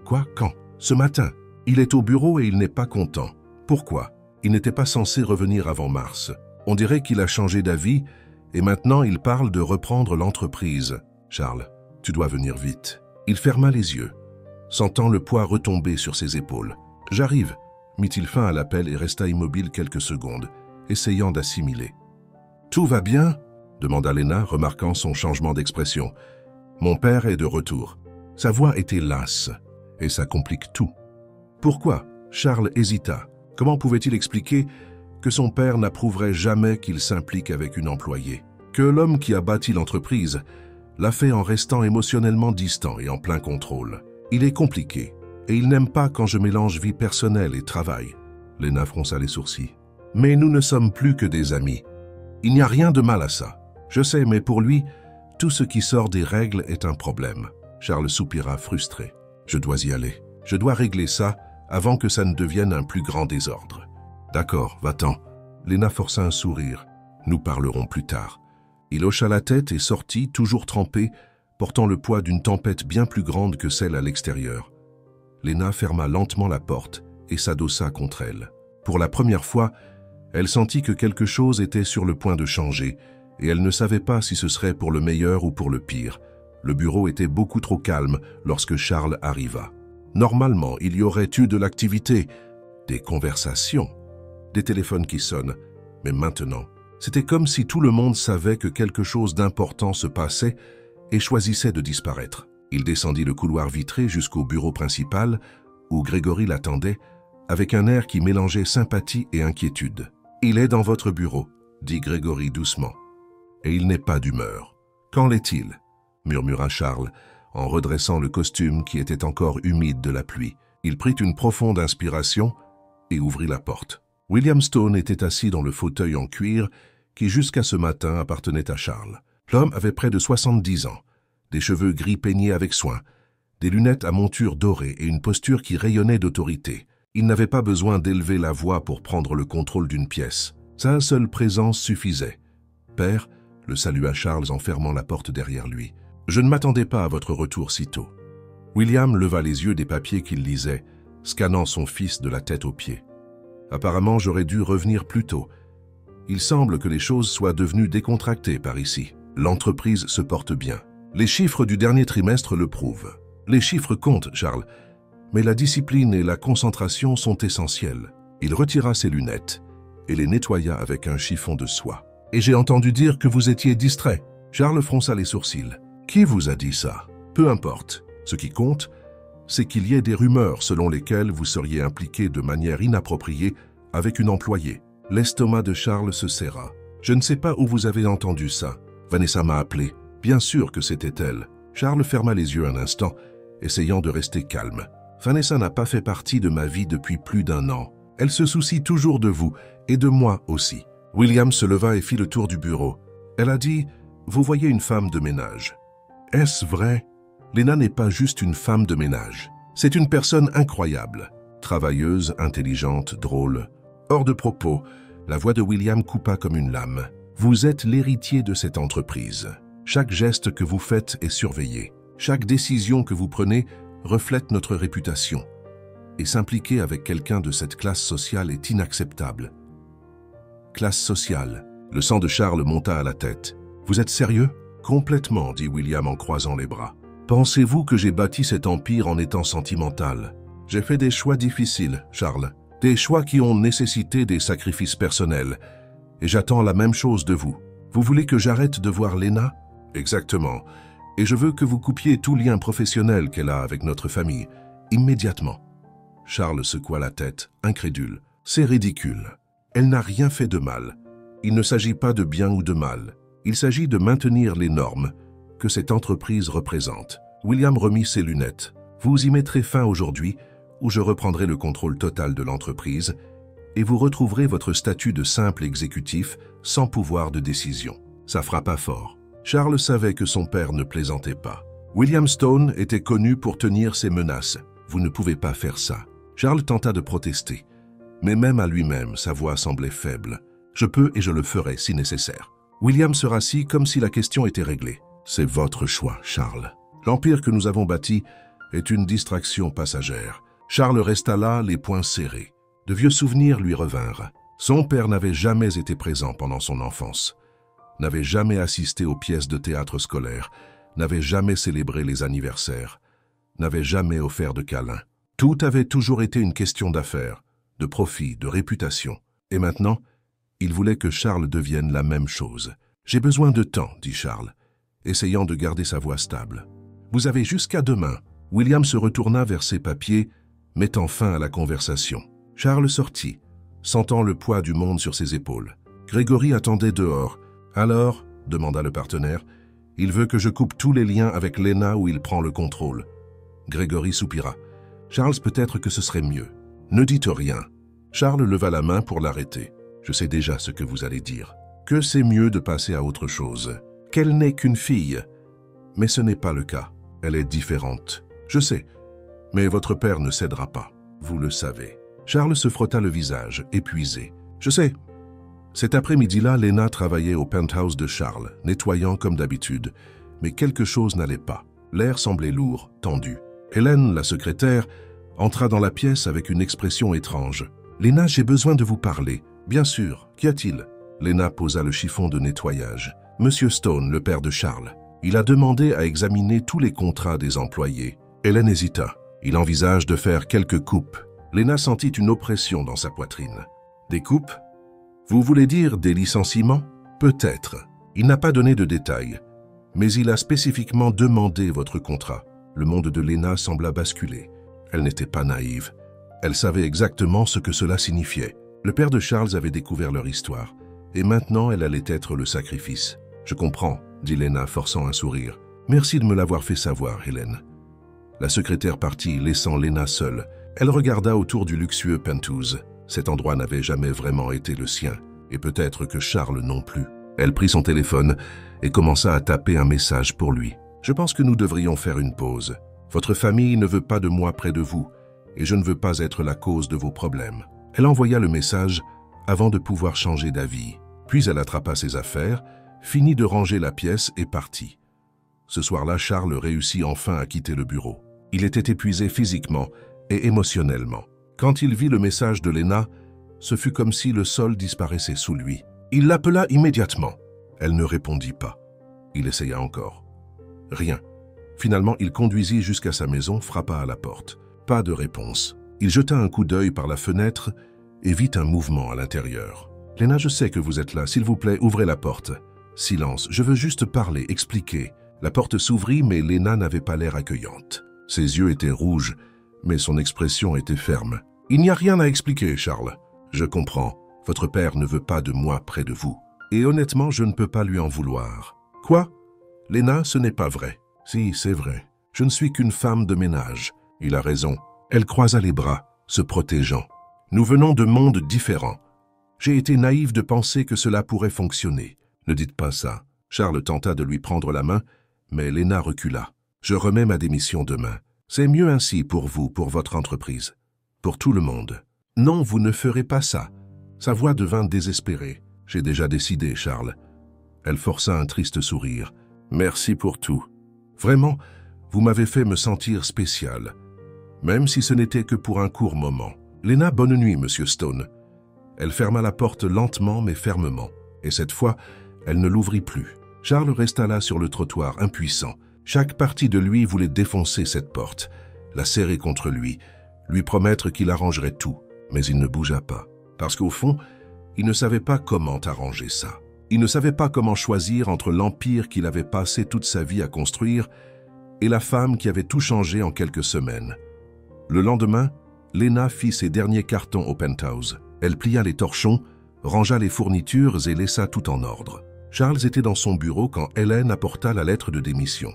Quoi? Quand? Ce matin. Il est au bureau et il n'est pas content. Pourquoi? Il n'était pas censé revenir avant mars. On dirait qu'il a changé d'avis et maintenant il parle de reprendre l'entreprise. Charles, tu dois venir vite. » Il ferma les yeux, sentant le poids retomber sur ses épaules. « J'arrive », mit-il fin à l'appel et resta immobile quelques secondes, essayant d'assimiler. « Tout va bien ?» demanda Léna, remarquant son changement d'expression. « Mon père est de retour. » Sa voix était lasse, et ça complique tout. Pourquoi? Charles hésita. Comment pouvait-il expliquer que son père n'approuverait jamais qu'il s'implique avec une employée? Que l'homme qui a bâti l'entreprise l'a fait en restant émotionnellement distant et en plein contrôle. Il est compliqué, et il n'aime pas quand je mélange vie personnelle et travail. Léna fronça les sourcils. Mais nous ne sommes plus que des amis. Il n'y a rien de mal à ça. Je sais, mais pour lui, tout ce qui sort des règles est un problème. Charles soupira frustré. Je dois y aller. Je dois régler ça avant que ça ne devienne un plus grand désordre. D'accord, va-t'en. Lena força un sourire. Nous parlerons plus tard. Il hocha la tête et sortit, toujours trempé, portant le poids d'une tempête bien plus grande que celle à l'extérieur. Lena ferma lentement la porte et s'adossa contre elle. Pour la première fois, elle sentit que quelque chose était sur le point de changer, et elle ne savait pas si ce serait pour le meilleur ou pour le pire. Le bureau était beaucoup trop calme lorsque Charles arriva. Normalement, il y aurait eu de l'activité, des conversations, des téléphones qui sonnent, mais maintenant, c'était comme si tout le monde savait que quelque chose d'important se passait et choisissait de disparaître. Il descendit le couloir vitré jusqu'au bureau principal, où Grégory l'attendait, avec un air qui mélangeait sympathie et inquiétude. « Il est dans votre bureau », dit Grégory doucement. « Et il n'est pas d'humeur. Qu'en est-il » murmura Charles, en redressant le costume qui était encore humide de la pluie. Il prit une profonde inspiration et ouvrit la porte. William Stone était assis dans le fauteuil en cuir qui jusqu'à ce matin appartenait à Charles. L'homme avait près de 70 ans, des cheveux gris peignés avec soin, des lunettes à monture dorée et une posture qui rayonnait d'autorité. Il n'avait pas besoin d'élever la voix pour prendre le contrôle d'une pièce. Sa seule présence suffisait. « Père » le salua Charles en fermant la porte derrière lui. « Je ne m'attendais pas à votre retour si tôt. » William leva les yeux des papiers qu'il lisait, scannant son fils de la tête aux pieds. « Apparemment, j'aurais dû revenir plus tôt. Il semble que les choses soient devenues décontractées par ici. L'entreprise se porte bien. Les chiffres du dernier trimestre le prouvent. Les chiffres comptent, Charles, mais la discipline et la concentration sont essentielles. » Il retira ses lunettes et les nettoya avec un chiffon de soie. « Et j'ai entendu dire que vous étiez distrait. » Charles fronça les sourcils. « Qui vous a dit ça? Peu importe. Ce qui compte, c'est qu'il y ait des rumeurs selon lesquelles vous seriez impliqué de manière inappropriée avec une employée. » L'estomac de Charles se serra. « Je ne sais pas où vous avez entendu ça. Vanessa m'a appelé. Bien sûr que c'était elle. » Charles ferma les yeux un instant, essayant de rester calme. « Vanessa n'a pas fait partie de ma vie depuis plus d'1 an. Elle se soucie toujours de vous, et de moi aussi. » William se leva et fit le tour du bureau. Elle a dit « Vous voyez une femme de ménage. » Est-ce vrai? Lena n'est pas juste une femme de ménage. C'est une personne incroyable. Travailleuse, intelligente, drôle. Hors de propos, la voix de William coupa comme une lame. Vous êtes l'héritier de cette entreprise. Chaque geste que vous faites est surveillé. Chaque décision que vous prenez reflète notre réputation. Et s'impliquer avec quelqu'un de cette classe sociale est inacceptable. Classe sociale. Le sang de Charles monta à la tête. Vous êtes sérieux? Complètement, dit William en croisant les bras. Pensez-vous que j'ai bâti cet empire en étant sentimental? J'ai fait des choix difficiles, Charles. Des choix qui ont nécessité des sacrifices personnels. Et j'attends la même chose de vous. Vous voulez que j'arrête de voir Lena? Exactement. Et je veux que vous coupiez tout lien professionnel qu'elle a avec notre famille. Immédiatement. Charles secoua la tête, incrédule. C'est ridicule. Elle n'a rien fait de mal. Il ne s'agit pas de bien ou de mal. Il s'agit de maintenir les normes que cette entreprise représente. William remit ses lunettes. Vous y mettrez fin aujourd'hui, où je reprendrai le contrôle total de l'entreprise, et vous retrouverez votre statut de simple exécutif sans pouvoir de décision. Ça frappa fort. Charles savait que son père ne plaisantait pas. William Stone était connu pour tenir ses menaces. Vous ne pouvez pas faire ça. Charles tenta de protester, mais même à lui-même, sa voix semblait faible. Je peux et je le ferai si nécessaire. William se rassit comme si la question était réglée. C'est votre choix, Charles. L'empire que nous avons bâti est une distraction passagère. Charles resta là, les poings serrés. De vieux souvenirs lui revinrent. Son père n'avait jamais été présent pendant son enfance, n'avait jamais assisté aux pièces de théâtre scolaires, n'avait jamais célébré les anniversaires, n'avait jamais offert de câlins. Tout avait toujours été une question d'affaires, de profit, de réputation. Et maintenant, il voulait que Charles devienne la même chose. « J'ai besoin de temps, » dit Charles, essayant de garder sa voix stable. « Vous avez jusqu'à demain. » William se retourna vers ses papiers, mettant fin à la conversation. Charles sortit, sentant le poids du monde sur ses épaules. Grégory attendait dehors. « Alors ?» demanda le partenaire. « Il veut que je coupe tous les liens avec Lena où il prend le contrôle. » Grégory soupira. « Charles, peut-être que ce serait mieux. Ne dites rien. » Charles leva la main pour l'arrêter. « Je sais déjà ce que vous allez dire. » que c'est mieux de passer à autre chose, qu'elle n'est qu'une fille. Mais ce n'est pas le cas. Elle est différente. Je sais, mais votre père ne cédera pas. Vous le savez. Charles se frotta le visage, épuisé. Je sais. Cet après-midi-là, Lena travaillait au penthouse de Charles, nettoyant comme d'habitude, mais quelque chose n'allait pas. L'air semblait lourd, tendu. Hélène, la secrétaire, entra dans la pièce avec une expression étrange. « Lena, j'ai besoin de vous parler. »« Bien sûr. Qu'y a-t-il » Lena posa le chiffon de nettoyage. « Monsieur Stone, le père de Charles. Il a demandé à examiner tous les contrats des employés. » Hélène hésita. Il envisage de faire quelques coupes. Lena sentit une oppression dans sa poitrine. « Des coupes ? Vous voulez dire des licenciements ? Peut-être. Il n'a pas donné de détails. Mais il a spécifiquement demandé votre contrat. » Le monde de Lena sembla basculer. Elle n'était pas naïve. Elle savait exactement ce que cela signifiait. Le père de Charles avait découvert leur histoire. Et maintenant, elle allait être le sacrifice. « Je comprends, » dit Lena, forçant un sourire. « Merci de me l'avoir fait savoir, Hélène. » La secrétaire partit, laissant Lena seule. Elle regarda autour du luxueux penthouse. Cet endroit n'avait jamais vraiment été le sien, et peut-être que Charles non plus. Elle prit son téléphone et commença à taper un message pour lui. « Je pense que nous devrions faire une pause. Votre famille ne veut pas de moi près de vous, et je ne veux pas être la cause de vos problèmes. » Elle envoya le message avant de pouvoir changer d'avis. Puis elle attrapa ses affaires, finit de ranger la pièce et partit. Ce soir-là, Charles réussit enfin à quitter le bureau. Il était épuisé physiquement et émotionnellement. Quand il vit le message de Lena, ce fut comme si le sol disparaissait sous lui. Il l'appela immédiatement. Elle ne répondit pas. Il essaya encore. Rien. Finalement, il conduisit jusqu'à sa maison, frappa à la porte. Pas de réponse. Il jeta un coup d'œil par la fenêtre et vit un mouvement à l'intérieur. « Lena, je sais que vous êtes là. S'il vous plaît, ouvrez la porte. » Silence. « Je veux juste parler, expliquer. » La porte s'ouvrit, mais Lena n'avait pas l'air accueillante. Ses yeux étaient rouges, mais son expression était ferme. « Il n'y a rien à expliquer, Charles. Je comprends. Votre père ne veut pas de moi près de vous. Et honnêtement, je ne peux pas lui en vouloir. »« Quoi ? Lena, ce n'est pas vrai. »« Si, c'est vrai. Je ne suis qu'une femme de ménage. » Il a raison. Elle croisa les bras, se protégeant. « Nous venons de mondes différents. J'ai été naïve de penser que cela pourrait fonctionner. Ne dites pas ça. » Charles tenta de lui prendre la main, mais Lena recula. « Je remets ma démission demain. C'est mieux ainsi pour vous, pour votre entreprise. Pour tout le monde. »« Non, vous ne ferez pas ça. » Sa voix devint désespérée. « J'ai déjà décidé, Charles. » Elle força un triste sourire. « Merci pour tout. Vraiment, vous m'avez fait me sentir spécial. Même si ce n'était que pour un court moment. Lena, bonne nuit, Monsieur Stone. » Elle ferma la porte lentement mais fermement. Et cette fois, elle ne l'ouvrit plus. Charles resta là sur le trottoir, impuissant. Chaque partie de lui voulait défoncer cette porte, la serrer contre lui promettre qu'il arrangerait tout. Mais il ne bougea pas. Parce qu'au fond, il ne savait pas comment arranger ça. Il ne savait pas comment choisir entre l'empire qu'il avait passé toute sa vie à construire et la femme qui avait tout changé en quelques semaines. Le lendemain, Lena fit ses derniers cartons au penthouse. Elle plia les torchons, rangea les fournitures et laissa tout en ordre. Charles était dans son bureau quand Hélène apporta la lettre de démission.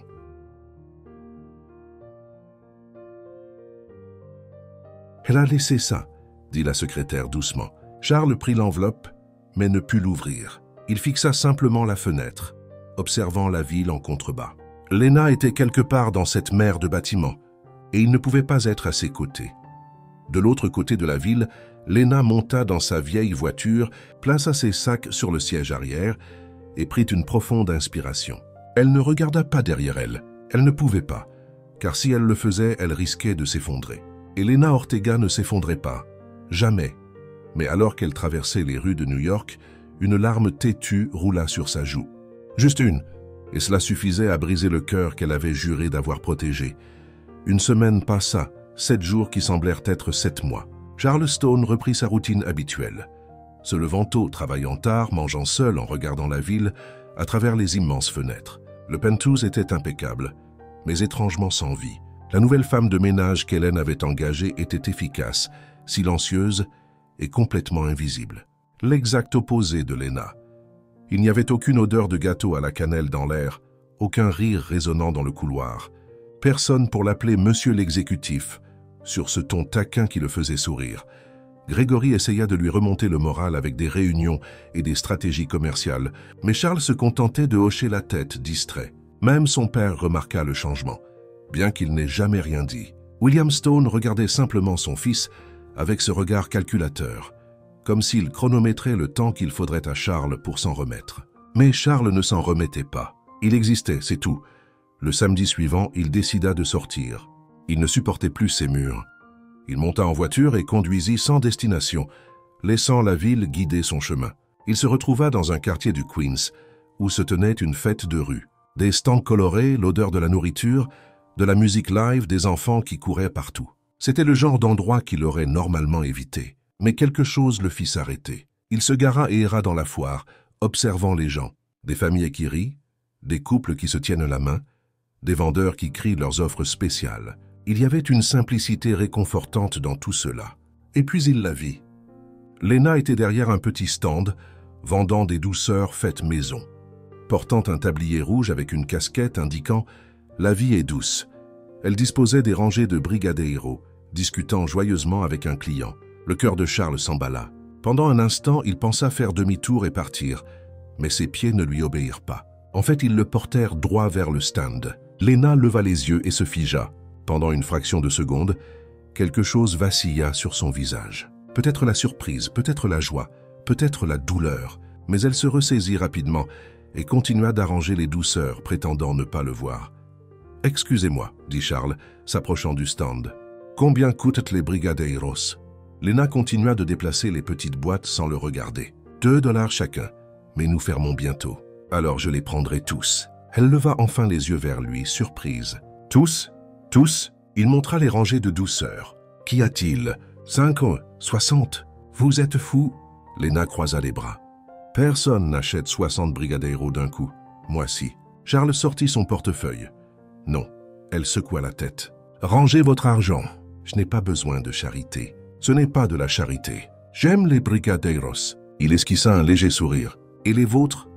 « Elle a laissé ça, » dit la secrétaire doucement. Charles prit l'enveloppe, mais ne put l'ouvrir. Il fixa simplement la fenêtre, observant la ville en contrebas. Lena était quelque part dans cette mer de bâtiments, et il ne pouvait pas être à ses côtés. De l'autre côté de la ville, Lena monta dans sa vieille voiture, plaça ses sacs sur le siège arrière et prit une profonde inspiration. Elle ne regarda pas derrière elle. Elle ne pouvait pas, car si elle le faisait, elle risquait de s'effondrer. Et Lena Ortega ne s'effondrait pas. Jamais. Mais alors qu'elle traversait les rues de New York, une larme têtue roula sur sa joue. Juste une, et cela suffisait à briser le cœur qu'elle avait juré d'avoir protégé. Une semaine passa, 7 jours qui semblèrent être 7 mois. Charles Stone reprit sa routine habituelle. Se levant tôt, travaillant tard, mangeant seul en regardant la ville à travers les immenses fenêtres. Le penthouse était impeccable, mais étrangement sans vie. La nouvelle femme de ménage qu'Hélène avait engagée était efficace, silencieuse et complètement invisible. L'exact opposé de Lena. Il n'y avait aucune odeur de gâteau à la cannelle dans l'air, aucun rire résonnant dans le couloir. Personne pour l'appeler Monsieur l'exécutif, sur ce ton taquin qui le faisait sourire. Grégory essaya de lui remonter le moral avec des réunions et des stratégies commerciales, mais Charles se contentait de hocher la tête, distrait. Même son père remarqua le changement, bien qu'il n'ait jamais rien dit. William Stone regardait simplement son fils avec ce regard calculateur, comme s'il chronométrait le temps qu'il faudrait à Charles pour s'en remettre. Mais Charles ne s'en remettait pas. Il existait, c'est tout. Le samedi suivant, il décida de sortir. Il ne supportait plus ces murs. Il monta en voiture et conduisit sans destination, laissant la ville guider son chemin. Il se retrouva dans un quartier du Queens, où se tenait une fête de rue. Des stands colorés, l'odeur de la nourriture, de la musique live, des enfants qui couraient partout. C'était le genre d'endroit qu'il aurait normalement évité. Mais quelque chose le fit s'arrêter. Il se gara et erra dans la foire, observant les gens. Des familles qui rient, des couples qui se tiennent la main, des vendeurs qui crient leurs offres spéciales. Il y avait une simplicité réconfortante dans tout cela. Et puis il la vit. Lena était derrière un petit stand, vendant des douceurs faites maison. Portant un tablier rouge avec une casquette indiquant « La vie est douce », elle disposait des rangées de brigadeiros, discutant joyeusement avec un client. Le cœur de Charles s'emballa. Pendant un instant, il pensa faire demi-tour et partir, mais ses pieds ne lui obéirent pas. En fait, ils le portèrent droit vers le stand. Lena leva les yeux et se figea. Pendant une fraction de seconde, quelque chose vacilla sur son visage. Peut-être la surprise, peut-être la joie, peut-être la douleur, mais elle se ressaisit rapidement et continua d'arranger les douceurs, prétendant ne pas le voir. « Excusez-moi, » dit Charles, s'approchant du stand. « Combien coûtent les brigadeiros ?» Lena continua de déplacer les petites boîtes sans le regarder. « $2 chacun, mais nous fermons bientôt. Alors je les prendrai tous. » Elle leva enfin les yeux vers lui, surprise. « Tous ? Tous ?» Il montra les rangées de douceurs. « Qu'y a-t-il ? 5, 60 ? Vous êtes fous ?» Lena croisa les bras. « Personne n'achète 60 brigadeiros d'un coup. Moi si. » Charles sortit son portefeuille. « Non. » Elle secoua la tête. « Rangez votre argent. Je n'ai pas besoin de charité. Ce n'est pas de la charité. J'aime les brigadeiros. » Il esquissa un léger sourire. « Et les vôtres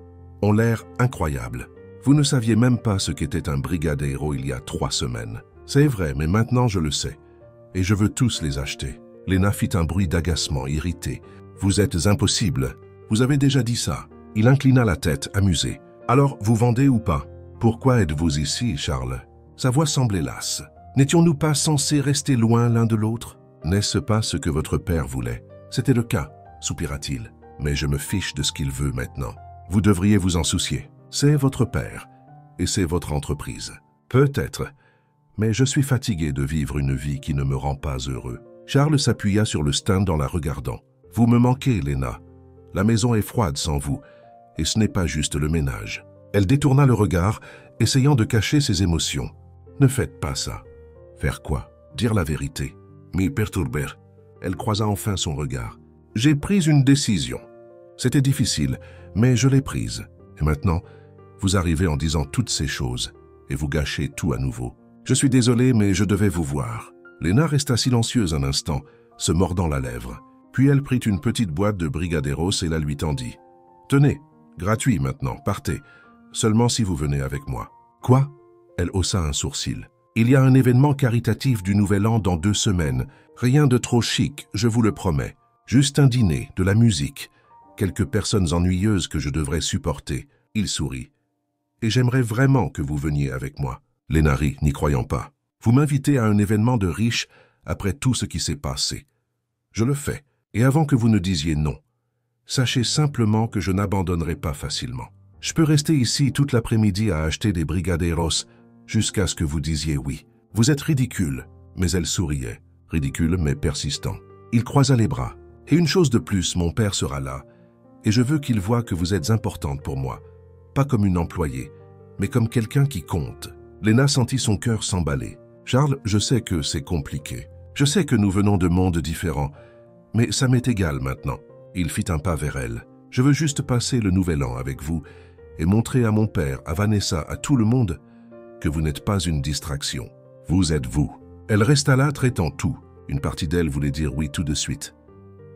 ont l'air incroyables. Vous ne saviez même pas ce qu'était un brigadeiro il y a 3 semaines. C'est vrai, mais maintenant je le sais. Et je veux tous les acheter. » Lena fit un bruit d'agacement, irrité. « Vous êtes impossible. Vous avez déjà dit ça. » Il inclina la tête, amusé. « Alors, vous vendez ou pas ? Pourquoi êtes-vous ici, Charles ?» Sa voix semblait lasse. « N'étions-nous pas censés rester loin l'un de l'autre ? N'est-ce pas ce que votre père voulait ? » C'était le cas, soupira-t-il. « Mais je me fiche de ce qu'il veut maintenant. Vous devriez vous en soucier. C'est votre père, et c'est votre entreprise. Peut-être, mais je suis fatigué de vivre une vie qui ne me rend pas heureux. » Charles s'appuya sur le stand en la regardant. « Vous me manquez, Lena. La maison est froide sans vous, et ce n'est pas juste le ménage. » Elle détourna le regard, essayant de cacher ses émotions. « Ne faites pas ça. » « Faire quoi ? Dire la vérité. » M'y perturber. Elle croisa enfin son regard. « J'ai pris une décision. C'était difficile, mais je l'ai prise. Et maintenant, vous arrivez en disant toutes ces choses, et vous gâchez tout à nouveau. Je suis désolé, mais je devais vous voir. » Lena resta silencieuse un instant, se mordant la lèvre. Puis elle prit une petite boîte de brigadeiros et la lui tendit. « Tenez, gratuit maintenant, partez. Seulement si vous venez avec moi. »« Quoi ?» Elle haussa un sourcil. « Il y a un événement caritatif du Nouvel An dans 2 semaines. Rien de trop chic, je vous le promets. Juste un dîner, de la musique. Quelques personnes ennuyeuses que je devrais supporter. » Il sourit. « Et j'aimerais vraiment que vous veniez avec moi. » Lena rit, n'y croyant pas. « Vous m'invitez à un événement de riches après tout ce qui s'est passé. Je le fais, et avant que vous ne disiez non. Sachez simplement que je n'abandonnerai pas facilement. Je peux rester ici toute l'après-midi à acheter des brigadeiros jusqu'à ce que vous disiez oui. Vous êtes ridicule. » Mais elle souriait, ridicule mais persistant. Il croisa les bras. « Et une chose de plus, mon père sera là, et je veux qu'il voie que vous êtes importante pour moi. Pas comme une employée, mais comme quelqu'un qui compte. » Lena sentit son cœur s'emballer. « Charles, je sais que c'est compliqué. Je sais que nous venons de mondes différents, mais ça m'est égal maintenant. » Il fit un pas vers elle. « Je veux juste passer le Nouvel An avec vous et montrer à mon père, à Vanessa, à tout le monde, que vous n'êtes pas une distraction. Vous êtes vous. » Elle resta là traitant tout. Une partie d'elle voulait dire oui tout de suite.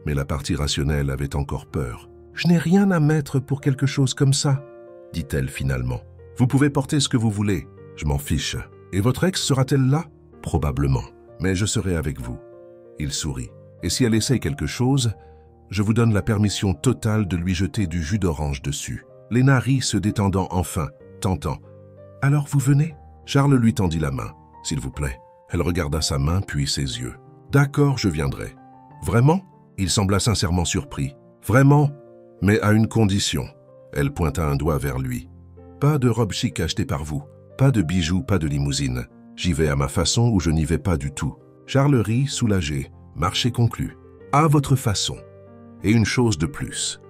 Mais la partie rationnelle avait encore peur. « Je n'ai rien à mettre pour quelque chose comme ça, » dit-elle finalement. « Vous pouvez porter ce que vous voulez. Je m'en fiche. Et votre ex sera-t-elle là ? Probablement. Mais je serai avec vous. » Il sourit. « Et si elle essaye quelque chose, je vous donne la permission totale de lui jeter du jus d'orange dessus. » Lena rit, se détendant enfin, tentant. « Alors vous venez ?» Charles lui tendit la main. « S'il vous plaît. » Elle regarda sa main puis ses yeux. « D'accord, je viendrai. »« Vraiment ?» Il sembla sincèrement surpris. « Vraiment, mais à une condition. » Elle pointa un doigt vers lui. « Pas de robe chic achetée par vous. Pas de bijoux, pas de limousine. J'y vais à ma façon ou je n'y vais pas du tout. » Charles rit, soulagé. Marché conclu. « À votre façon. Et une chose de plus. »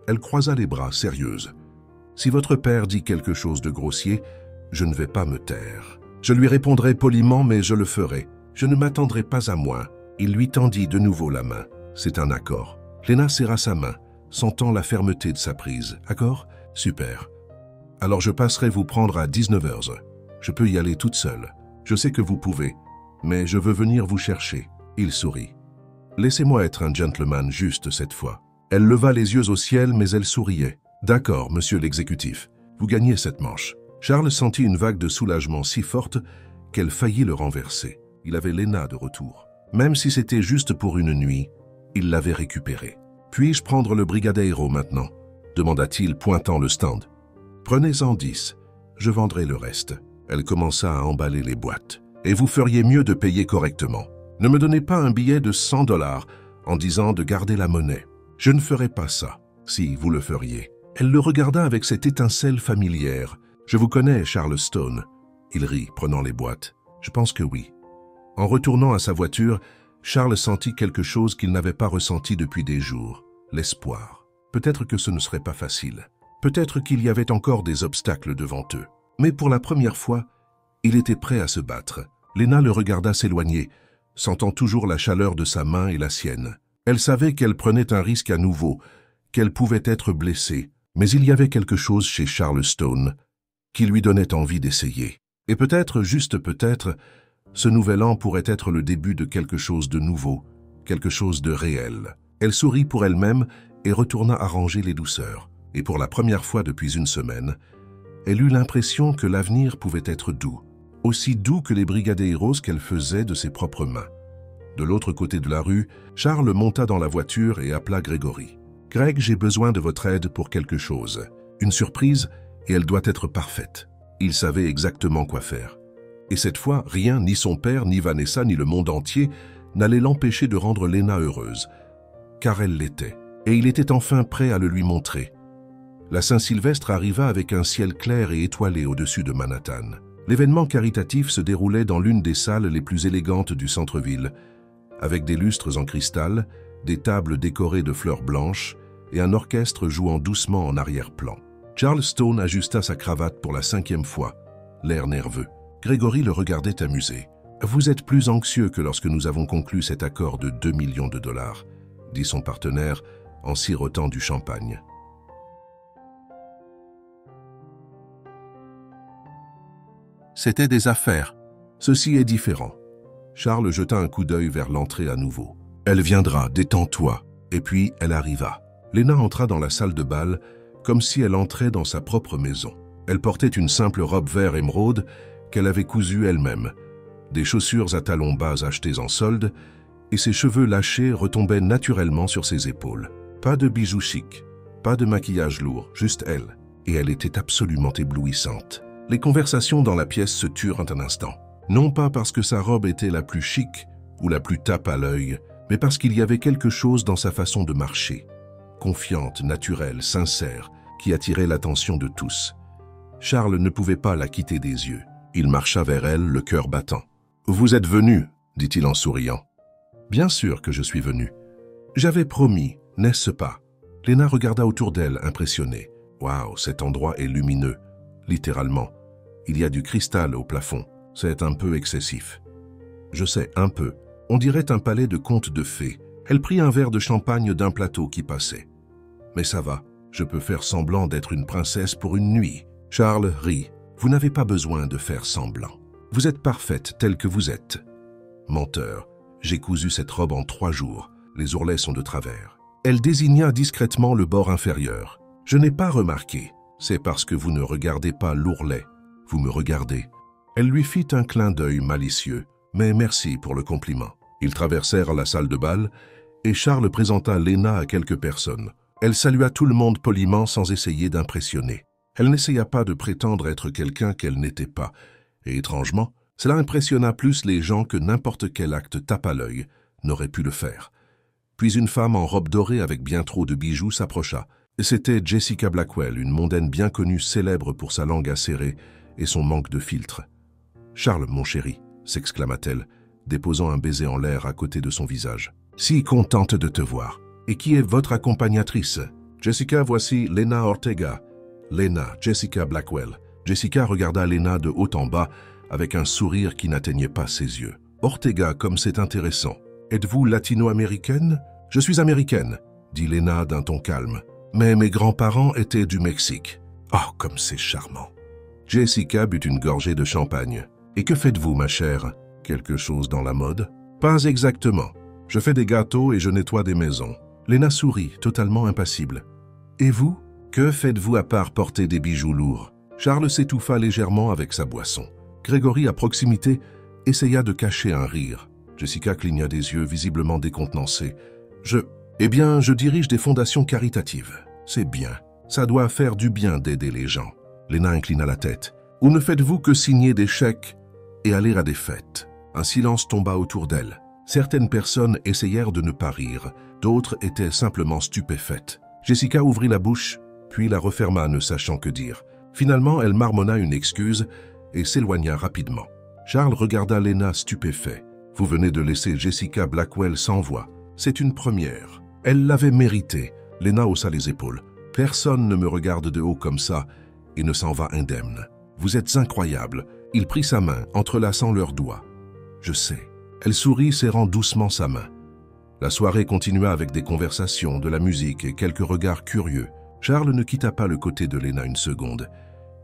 Elle croisa les bras, sérieuse. « Si votre père dit quelque chose de grossier, je ne vais pas me taire. Je lui répondrai poliment, mais je le ferai. Je ne m'attendrai pas à moins. » Il lui tendit de nouveau la main. « C'est un accord. » Lena serra sa main, sentant la fermeté de sa prise. « Accord? Super. Alors je passerai vous prendre à 19h. Je peux y aller toute seule. Je sais que vous pouvez, mais je veux venir vous chercher. » Il sourit. « Laissez-moi être un gentleman juste cette fois. » Elle leva les yeux au ciel, mais elle souriait. « D'accord, monsieur l'exécutif. Vous gagnez cette manche. » Charles sentit une vague de soulagement si forte qu'elle faillit le renverser. Il avait Lena de retour. Même si c'était juste pour une nuit, il l'avait récupérée. « Puis-je prendre le Brigadeiro maintenant ?» demanda-t-il, pointant le stand. « Prenez-en 10. Je vendrai le reste. » Elle commença à emballer les boîtes. « Et vous feriez mieux de payer correctement. Ne me donnez pas un billet de $100 en disant de garder la monnaie. Je ne ferai pas ça, si vous le feriez. » Elle le regarda avec cette étincelle familière. « Je vous connais, Charles Stone. » Il rit, prenant les boîtes. « Je pense que oui. » En retournant à sa voiture, Charles sentit quelque chose qu'il n'avait pas ressenti depuis des jours, l'espoir. Peut-être que ce ne serait pas facile. Peut-être qu'il y avait encore des obstacles devant eux. Mais pour la première fois, il était prêt à se battre. Lena le regarda s'éloigner, sentant toujours la chaleur de sa main et la sienne. Elle savait qu'elle prenait un risque à nouveau, qu'elle pouvait être blessée, mais il y avait quelque chose chez Charles Stone qui lui donnait envie d'essayer. Et peut-être, juste peut-être, ce nouvel an pourrait être le début de quelque chose de nouveau, quelque chose de réel. Elle sourit pour elle-même et retourna arranger les douceurs. Et pour la première fois depuis une semaine, elle eut l'impression que l'avenir pouvait être doux, aussi doux que les brigadeiros qu'elle faisait de ses propres mains. De l'autre côté de la rue, Charles monta dans la voiture et appela Grégory. « Greg, j'ai besoin de votre aide pour quelque chose. Une surprise, et elle doit être parfaite. » Il savait exactement quoi faire. Et cette fois, rien, ni son père, ni Vanessa, ni le monde entier, n'allait l'empêcher de rendre Lena heureuse, car elle l'était. Et il était enfin prêt à le lui montrer. La Saint-Sylvestre arriva avec un ciel clair et étoilé au-dessus de Manhattan. L'événement caritatif se déroulait dans l'une des salles les plus élégantes du centre-ville, avec des lustres en cristal, des tables décorées de fleurs blanches et un orchestre jouant doucement en arrière-plan. Charles Stone ajusta sa cravate pour la 5e fois, l'air nerveux. Grégory le regardait amusé. « Vous êtes plus anxieux que lorsque nous avons conclu cet accord de $2 millions, dit son partenaire en sirotant du champagne. C'était des affaires. Ceci est différent. Charles jeta un coup d'œil vers l'entrée à nouveau. Elle viendra, détends-toi. Et puis elle arriva. Lena entra dans la salle de bal comme si elle entrait dans sa propre maison. Elle portait une simple robe vert émeraude qu'elle avait cousue elle-même, des chaussures à talons bas achetées en solde, et ses cheveux lâchés retombaient naturellement sur ses épaules. Pas de bijoux chics, pas de maquillage lourd, juste elle. Et elle était absolument éblouissante. Les conversations dans la pièce se turent un instant. Non pas parce que sa robe était la plus chic ou la plus tape à l'œil, mais parce qu'il y avait quelque chose dans sa façon de marcher, confiante, naturelle, sincère, qui attirait l'attention de tous. Charles ne pouvait pas la quitter des yeux. Il marcha vers elle, le cœur battant. « Vous êtes venu » dit-il en souriant. « Bien sûr que je suis venu. J'avais promis, n'est-ce pas ?» Lena regarda autour d'elle, impressionnée. « Waouh, cet endroit est lumineux. Littéralement. Il y a du cristal au plafond. C'est un peu excessif. » « Je sais, un peu. On dirait un palais de contes de fées. » Elle prit un verre de champagne d'un plateau qui passait. « Mais ça va, je peux faire semblant d'être une princesse pour une nuit. » Charles rit. « Vous n'avez pas besoin de faire semblant. Vous êtes parfaite telle que vous êtes. » Menteur, j'ai cousu cette robe en 3 jours. Les ourlets sont de travers. Elle désigna discrètement le bord inférieur. « Je n'ai pas remarqué. C'est parce que vous ne regardez pas l'ourlet. Vous me regardez. » Elle lui fit un clin d'œil malicieux. « Mais merci pour le compliment. » Ils traversèrent la salle de bal et Charles présenta Lena à quelques personnes. Elle salua tout le monde poliment sans essayer d'impressionner. Elle n'essaya pas de prétendre être quelqu'un qu'elle n'était pas. Et étrangement, cela impressionna plus les gens que n'importe quel acte tape à l'œil n'aurait pu le faire. Puis une femme en robe dorée avec bien trop de bijoux s'approcha. C'était Jessica Blackwell, une mondaine bien connue, célèbre pour sa langue acérée et son manque de filtre. « Charles, mon chéri », s'exclama-t-elle, déposant un baiser en l'air à côté de son visage. « Si contente de te voir. Et qui est votre accompagnatrice ?»« Jessica, voici Lena Ortega. »« Lena, Jessica Blackwell. » Jessica regarda Lena de haut en bas avec un sourire qui n'atteignait pas ses yeux. « Ortega, comme c'est intéressant. Êtes-vous latino-américaine ?»« Je suis américaine, » dit Lena d'un ton calme. « Mais mes grands-parents étaient du Mexique. »« Oh, comme c'est charmant !» Jessica but une gorgée de champagne. « Et que faites-vous, ma chère ? Quelque chose dans la mode ?»« Pas exactement. Je fais des gâteaux et je nettoie des maisons. » Lena sourit, totalement impassible. « Et vous ? Que faites-vous à part porter des bijoux lourds ?» Charles s'étouffa légèrement avec sa boisson. Grégory, à proximité, essaya de cacher un rire. Jessica cligna des yeux, visiblement décontenancée. « Eh bien, je dirige des fondations caritatives. C'est bien. Ça doit faire du bien d'aider les gens. » Lena inclina la tête. « Ou ne faites-vous que signer des chèques et aller à des fêtes ?» Un silence tomba autour d'elle. Certaines personnes essayèrent de ne pas rire, d'autres étaient simplement stupéfaites. Jessica ouvrit la bouche, puis la referma, ne sachant que dire. Finalement, elle marmonna une excuse et s'éloigna rapidement. Charles regarda Lena stupéfait. « Vous venez de laisser Jessica Blackwell sans voix. C'est une première. Elle l'avait mérité. » Lena haussa les épaules. « Personne ne me regarde de haut comme ça et ne s'en va indemne. Vous êtes incroyable. » Il prit sa main, entrelaçant leurs doigts. « Je sais. » Elle sourit, serrant doucement sa main. La soirée continua avec des conversations, de la musique et quelques regards curieux. Charles ne quitta pas le côté de Lena une seconde,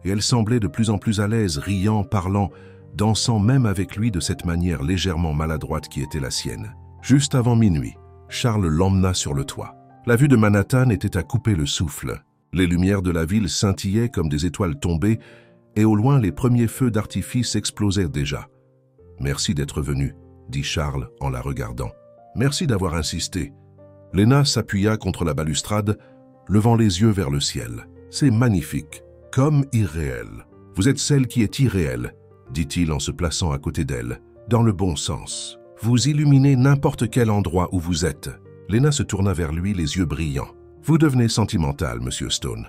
et elle semblait de plus en plus à l'aise, riant, parlant, dansant même avec lui de cette manière légèrement maladroite qui était la sienne. Juste avant minuit, Charles l'emmena sur le toit. La vue de Manhattan était à couper le souffle. Les lumières de la ville scintillaient comme des étoiles tombées, et au loin les premiers feux d'artifice explosaient déjà. « Merci d'être venu », dit Charles en la regardant. « Merci d'avoir insisté. » Lena s'appuya contre la balustrade, levant les yeux vers le ciel. « C'est magnifique, comme irréel. Vous êtes celle qui est irréelle, » dit-il en se plaçant à côté d'elle, dans le bon sens. « Vous illuminez n'importe quel endroit où vous êtes. » Lena se tourna vers lui, les yeux brillants. « Vous devenez sentimental, Monsieur Stone. »«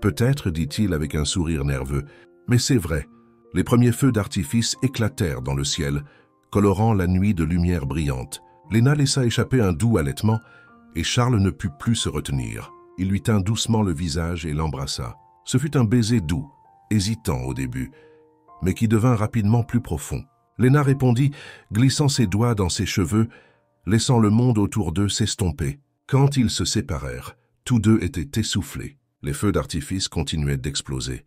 Peut-être, » dit-il avec un sourire nerveux, « mais c'est vrai. » Les premiers feux d'artifice éclatèrent dans le ciel, colorant la nuit de lumière brillante. Lena laissa échapper un doux halètement, et Charles ne put plus se retenir. Il lui tint doucement le visage et l'embrassa. Ce fut un baiser doux, hésitant au début, mais qui devint rapidement plus profond. Lena répondit, glissant ses doigts dans ses cheveux, laissant le monde autour d'eux s'estomper. Quand ils se séparèrent, tous deux étaient essoufflés. Les feux d'artifice continuaient d'exploser,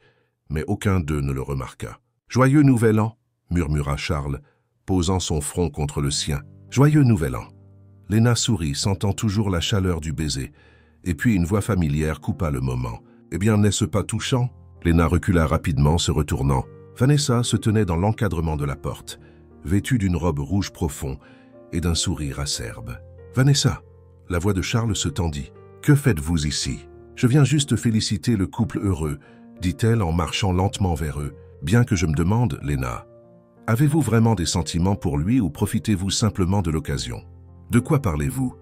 mais aucun d'eux ne le remarqua. « Joyeux Nouvel An !» murmura Charles, posant son front contre le sien. « Joyeux Nouvel An !» Lena sourit, sentant toujours la chaleur du baiser, et puis une voix familière coupa le moment. « Eh bien, n'est-ce pas touchant ?» Lena recula rapidement, se retournant. Vanessa se tenait dans l'encadrement de la porte, vêtue d'une robe rouge profond et d'un sourire acerbe. « Vanessa !» La voix de Charles se tendit. « Que faites-vous ici ? Je viens juste féliciter le couple heureux, » dit-elle en marchant lentement vers eux. « Bien que je me demande, Lena, avez-vous vraiment des sentiments pour lui ou profitez-vous simplement de l'occasion ? De quoi parlez-vous »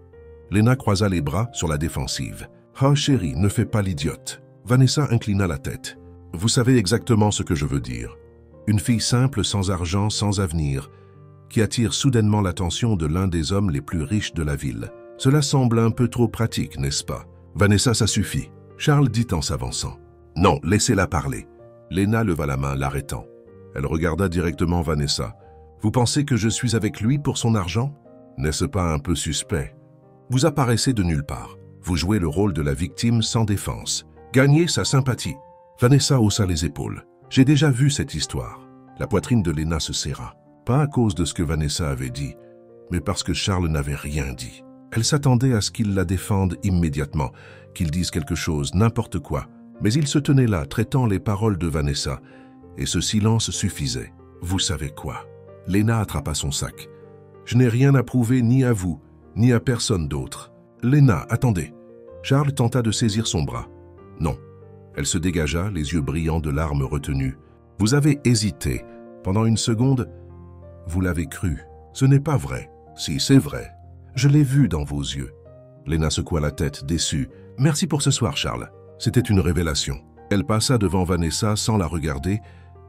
Lena croisa les bras sur la défensive. « Oh chérie, ne fais pas l'idiote. » Vanessa inclina la tête. « Vous savez exactement ce que je veux dire. Une fille simple, sans argent, sans avenir, qui attire soudainement l'attention de l'un des hommes les plus riches de la ville. Cela semble un peu trop pratique, n'est-ce pas ? Vanessa, ça suffit. » Charles dit en s'avançant. « Non, laissez-la parler. » Lena leva la main, l'arrêtant. Elle regarda directement Vanessa. « Vous pensez que je suis avec lui pour son argent ? N'est-ce pas un peu suspect ? Vous apparaissez de nulle part. Vous jouez le rôle de la victime sans défense. Gagnez sa sympathie. » Vanessa haussa les épaules. « J'ai déjà vu cette histoire. » La poitrine de Lena se serra. Pas à cause de ce que Vanessa avait dit, mais parce que Charles n'avait rien dit. Elle s'attendait à ce qu'il la défende immédiatement, qu'il dise quelque chose, n'importe quoi. Mais il se tenait là, traitant les paroles de Vanessa, et ce silence suffisait. « Vous savez quoi ?» Lena attrapa son sac. « Je n'ai rien à prouver ni à vous, ni à personne d'autre. Léna, attendez. Charles tenta de saisir son bras. Non. Elle se dégagea, les yeux brillants de larmes retenues. Vous avez hésité. Pendant une seconde, vous l'avez cru. Ce n'est pas vrai. Si, c'est vrai. Je l'ai vu dans vos yeux. Léna secoua la tête, déçue. Merci pour ce soir, Charles. C'était une révélation. Elle passa devant Vanessa sans la regarder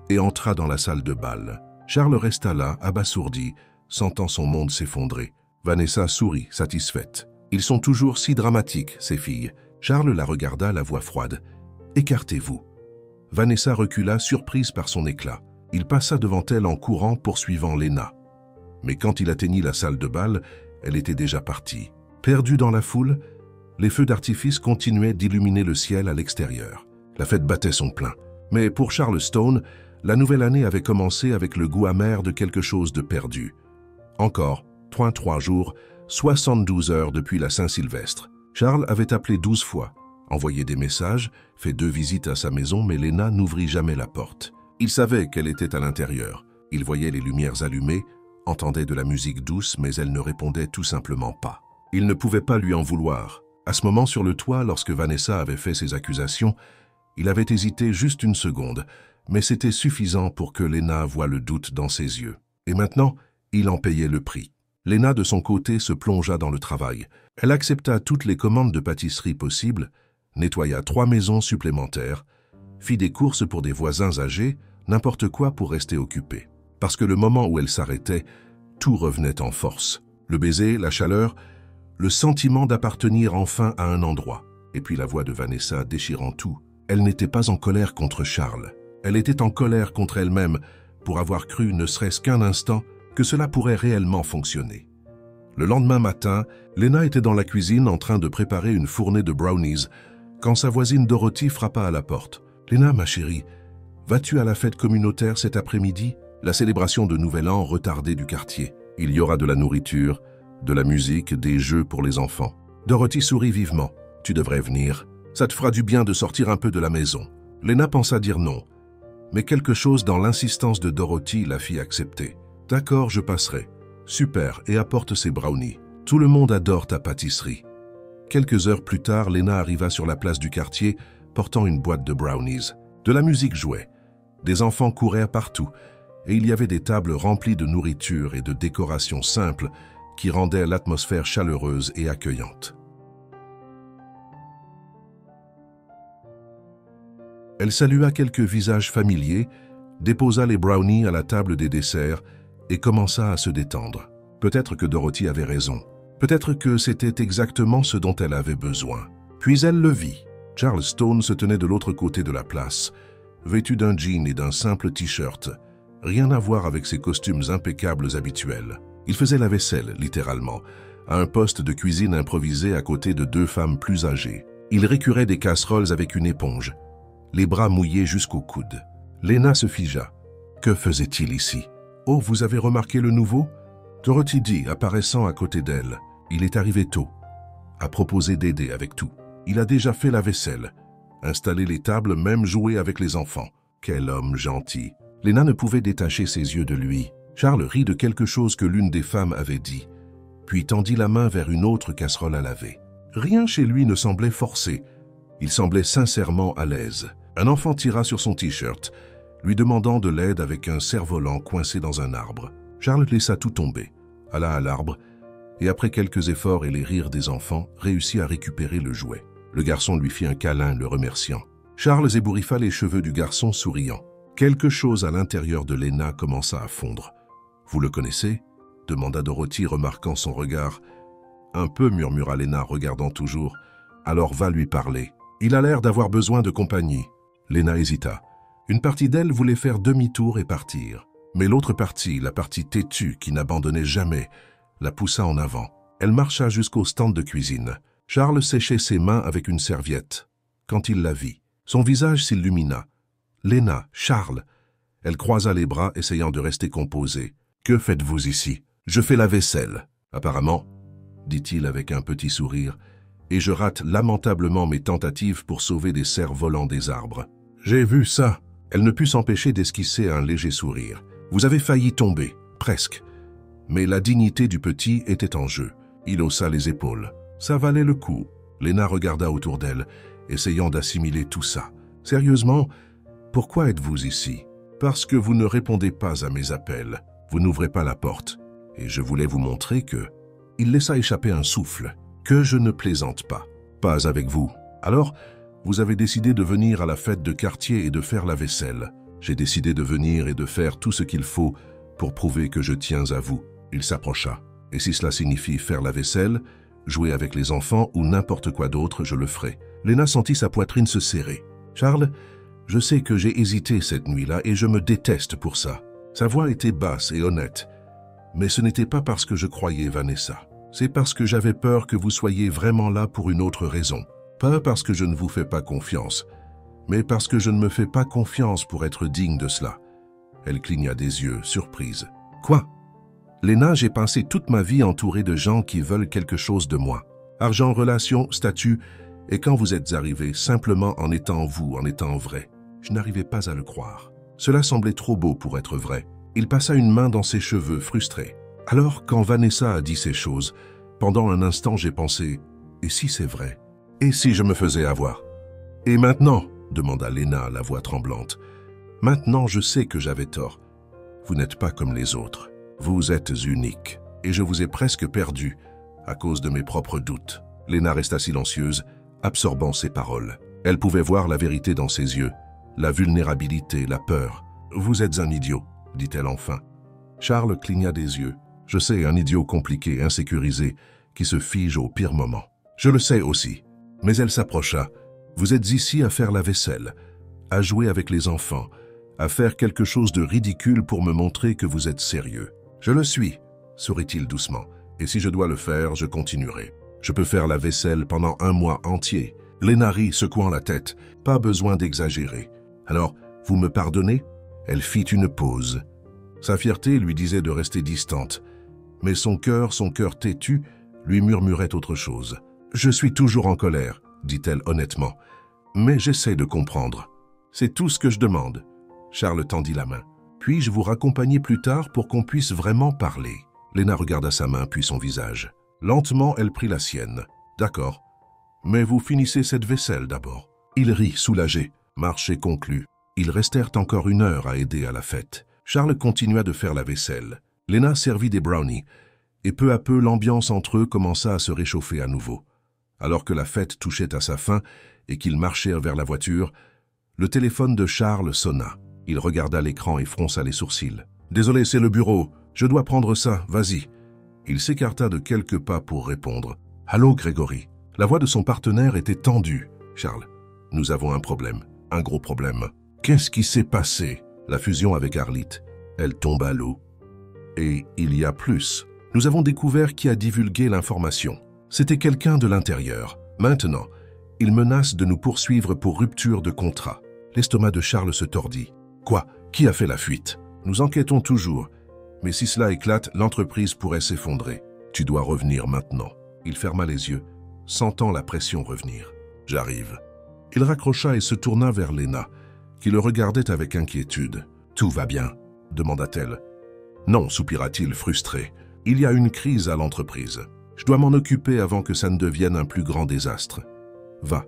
et entra dans la salle de bal. Charles resta là, abasourdi, sentant son monde s'effondrer. Vanessa sourit, satisfaite. Ils sont toujours si dramatiques, ces filles. Charles la regarda, la voix froide. Écartez-vous. Vanessa recula, surprise par son éclat. Il passa devant elle en courant, poursuivant Léna. Mais quand il atteignit la salle de bal, elle était déjà partie. Perdue dans la foule, les feux d'artifice continuaient d'illuminer le ciel à l'extérieur. La fête battait son plein. Mais pour Charles Stone, la nouvelle année avait commencé avec le goût amer de quelque chose de perdu. Encore, 3 jours, 72 heures depuis la Saint-Sylvestre. Charles avait appelé 12 fois, envoyé des messages, fait 2 visites à sa maison, mais Léna n'ouvrit jamais la porte. Il savait qu'elle était à l'intérieur. Il voyait les lumières allumées, entendait de la musique douce, mais elle ne répondait tout simplement pas. Il ne pouvait pas lui en vouloir. À ce moment, sur le toit, lorsque Vanessa avait fait ses accusations, il avait hésité juste une seconde, mais c'était suffisant pour que Léna voie le doute dans ses yeux. Et maintenant, il en payait le prix. Léna, de son côté, se plongea dans le travail. Elle accepta toutes les commandes de pâtisserie possibles, nettoya 3 maisons supplémentaires, fit des courses pour des voisins âgés, n'importe quoi pour rester occupée. Parce que le moment où elle s'arrêtait, tout revenait en force. Le baiser, la chaleur, le sentiment d'appartenir enfin à un endroit. Et puis la voix de Vanessa déchirant tout. Elle n'était pas en colère contre Charles. Elle était en colère contre elle-même pour avoir cru, ne serait-ce qu'un instant, que cela pourrait réellement fonctionner. Le lendemain matin, Léna était dans la cuisine en train de préparer une fournée de brownies quand sa voisine Dorothy frappa à la porte. « Léna, ma chérie, vas-tu à la fête communautaire cet après-midi ?» La célébration de Nouvel An retardée du quartier. Il y aura de la nourriture, de la musique, des jeux pour les enfants. Dorothy sourit vivement. « Tu devrais venir. Ça te fera du bien de sortir un peu de la maison. » Léna pensa dire non, mais quelque chose dans l'insistance de Dorothy la fit accepter. « D'accord, je passerai. Super, et apporte ces brownies. Tout le monde adore ta pâtisserie. » Quelques heures plus tard, Léna arriva sur la place du quartier, portant une boîte de brownies. De la musique jouait. Des enfants couraient partout, et il y avait des tables remplies de nourriture et de décorations simples qui rendaient l'atmosphère chaleureuse et accueillante. Elle salua quelques visages familiers, déposa les brownies à la table des desserts et commença à se détendre. Peut-être que Dorothy avait raison. Peut-être que c'était exactement ce dont elle avait besoin. Puis elle le vit. Charles Stone se tenait de l'autre côté de la place, vêtu d'un jean et d'un simple t-shirt. Rien à voir avec ses costumes impeccables habituels. Il faisait la vaisselle, littéralement, à un poste de cuisine improvisé à côté de 2 femmes plus âgées. Il récurait des casseroles avec une éponge, les bras mouillés jusqu'au coude. Léna se figea. Que faisait-il ici? « Oh, vous avez remarqué le nouveau ?» Dorothy dit, apparaissant à côté d'elle. Il est arrivé tôt, a proposé d'aider avec tout. Il a déjà fait la vaisselle, installé les tables, même joué avec les enfants. Quel homme gentil. Léna ne pouvait détacher ses yeux de lui. Charles rit de quelque chose que l'une des femmes avait dit, puis tendit la main vers une autre casserole à laver. Rien chez lui ne semblait forcé. Il semblait sincèrement à l'aise. Un enfant tira sur son t-shirt, lui demandant de l'aide avec un cerf-volant coincé dans un arbre. Charles laissa tout tomber, alla à l'arbre, et après quelques efforts et les rires des enfants, réussit à récupérer le jouet. Le garçon lui fit un câlin, le remerciant. Charles ébouriffa les cheveux du garçon, souriant. Quelque chose à l'intérieur de Léna commença à fondre. « Vous le connaissez ?» demanda Dorothy, remarquant son regard. « Un peu, murmura Léna, regardant toujours. « Alors va lui parler. Il a l'air d'avoir besoin de compagnie. » Léna hésita. Une partie d'elle voulait faire demi-tour et partir. Mais l'autre partie, la partie têtue qui n'abandonnait jamais, la poussa en avant. Elle marcha jusqu'au stand de cuisine. Charles séchait ses mains avec une serviette. Quand il la vit, son visage s'illumina. « Léna, Charles !» Elle croisa les bras, essayant de rester composée. « Que faites-vous ici ?»« Je fais la vaisselle. »« Apparemment, » dit-il avec un petit sourire, « et je rate lamentablement mes tentatives pour sauver des cerfs-volants des arbres. »« J'ai vu ça !» Elle ne put s'empêcher d'esquisser un léger sourire. « Vous avez failli tomber, presque. Mais la dignité du petit était en jeu. Il haussa les épaules. Ça valait le coup. Léna regarda autour d'elle, essayant d'assimiler tout ça. Sérieusement, pourquoi êtes-vous ici? Parce que vous ne répondez pas à mes appels. Vous n'ouvrez pas la porte. Et je voulais vous montrer que... Il laissa échapper un souffle. Que je ne plaisante pas. Pas avec vous. Alors, vous avez décidé de venir à la fête de quartier et de faire la vaisselle. J'ai décidé de venir et de faire tout ce qu'il faut pour prouver que je tiens à vous. Il s'approcha. Et si cela signifie faire la vaisselle, jouer avec les enfants ou n'importe quoi d'autre, je le ferai. Léna sentit sa poitrine se serrer. Charles, je sais que j'ai hésité cette nuit-là et je me déteste pour ça. Sa voix était basse et honnête. Mais ce n'était pas parce que je croyais Vanessa. C'est parce que j'avais peur que vous soyez vraiment là pour une autre raison. Pas parce que je ne vous fais pas confiance, mais parce que je ne me fais pas confiance pour être digne de cela. Elle cligna des yeux, surprise. Quoi? Léna, j'ai passé toute ma vie entourée de gens qui veulent quelque chose de moi. Argent, relations, statut, et quand vous êtes arrivé, simplement en étant vous, en étant vrai. Je n'arrivais pas à le croire. Cela semblait trop beau pour être vrai. Il passa une main dans ses cheveux, frustré. Alors, quand Vanessa a dit ces choses, pendant un instant j'ai pensé, et si c'est vrai? Et si je me faisais avoir? Et maintenant, demanda Léna, la voix tremblante. Maintenant, je sais que j'avais tort. Vous n'êtes pas comme les autres. Vous êtes unique. Et je vous ai presque perdu à cause de mes propres doutes. Léna resta silencieuse, absorbant ses paroles. Elle pouvait voir la vérité dans ses yeux, la vulnérabilité, la peur. Vous êtes un idiot, dit-elle enfin. Charles cligna des yeux. Je sais, un idiot compliqué, insécurisé, qui se fige au pire moment. Je le sais aussi. Mais elle s'approcha. Vous êtes ici à faire la vaisselle, à jouer avec les enfants, à faire quelque chose de ridicule pour me montrer que vous êtes sérieux. Je le suis, sourit-il doucement. Et si je dois le faire, je continuerai. Je peux faire la vaisselle pendant un mois entier. Léna rit, secouant la tête. Pas besoin d'exagérer. Alors, vous me pardonnez? Elle fit une pause. Sa fierté lui disait de rester distante. Mais son cœur têtu, lui murmurait autre chose. Je suis toujours en colère, dit-elle honnêtement. Mais j'essaie de comprendre. C'est tout ce que je demande. Charles tendit la main. Puis-je vous raccompagner plus tard pour qu'on puisse vraiment parler? Léna regarda sa main puis son visage. Lentement, elle prit la sienne. D'accord. Mais vous finissez cette vaisselle d'abord. Il rit, soulagé. Marché conclu. Ils restèrent encore 1 heure à aider à la fête. Charles continua de faire la vaisselle. Léna servit des brownies. Et peu à peu, l'ambiance entre eux commença à se réchauffer à nouveau. Alors que la fête touchait à sa fin et qu'ils marchèrent vers la voiture, le téléphone de Charles sonna. Il regarda l'écran et fronça les sourcils. « Désolé, c'est le bureau. Je dois prendre ça, vas-y. » Il s'écarta de quelques pas pour répondre. « Allô, Grégory ?» La voix de son partenaire était tendue. « Charles, nous avons un problème, un gros problème. »« Qu'est-ce qui s'est passé ?» La fusion avec Arlette. Elle tombe à l'eau. Et il y a plus. Nous avons découvert qui a divulgué l'information. C'était quelqu'un de l'intérieur. Maintenant, il menace de nous poursuivre pour rupture de contrat. L'estomac de Charles se tordit. Quoi? Qui a fait la fuite? Nous enquêtons toujours. Mais si cela éclate, l'entreprise pourrait s'effondrer. Tu dois revenir maintenant. Il ferma les yeux, sentant la pression revenir. J'arrive. Il raccrocha et se tourna vers Léna, qui le regardait avec inquiétude. Tout va bien? Demanda-t-elle. Non, soupira-t-il frustré. Il y a une crise à l'entreprise. Je dois m'en occuper avant que ça ne devienne un plus grand désastre. Va.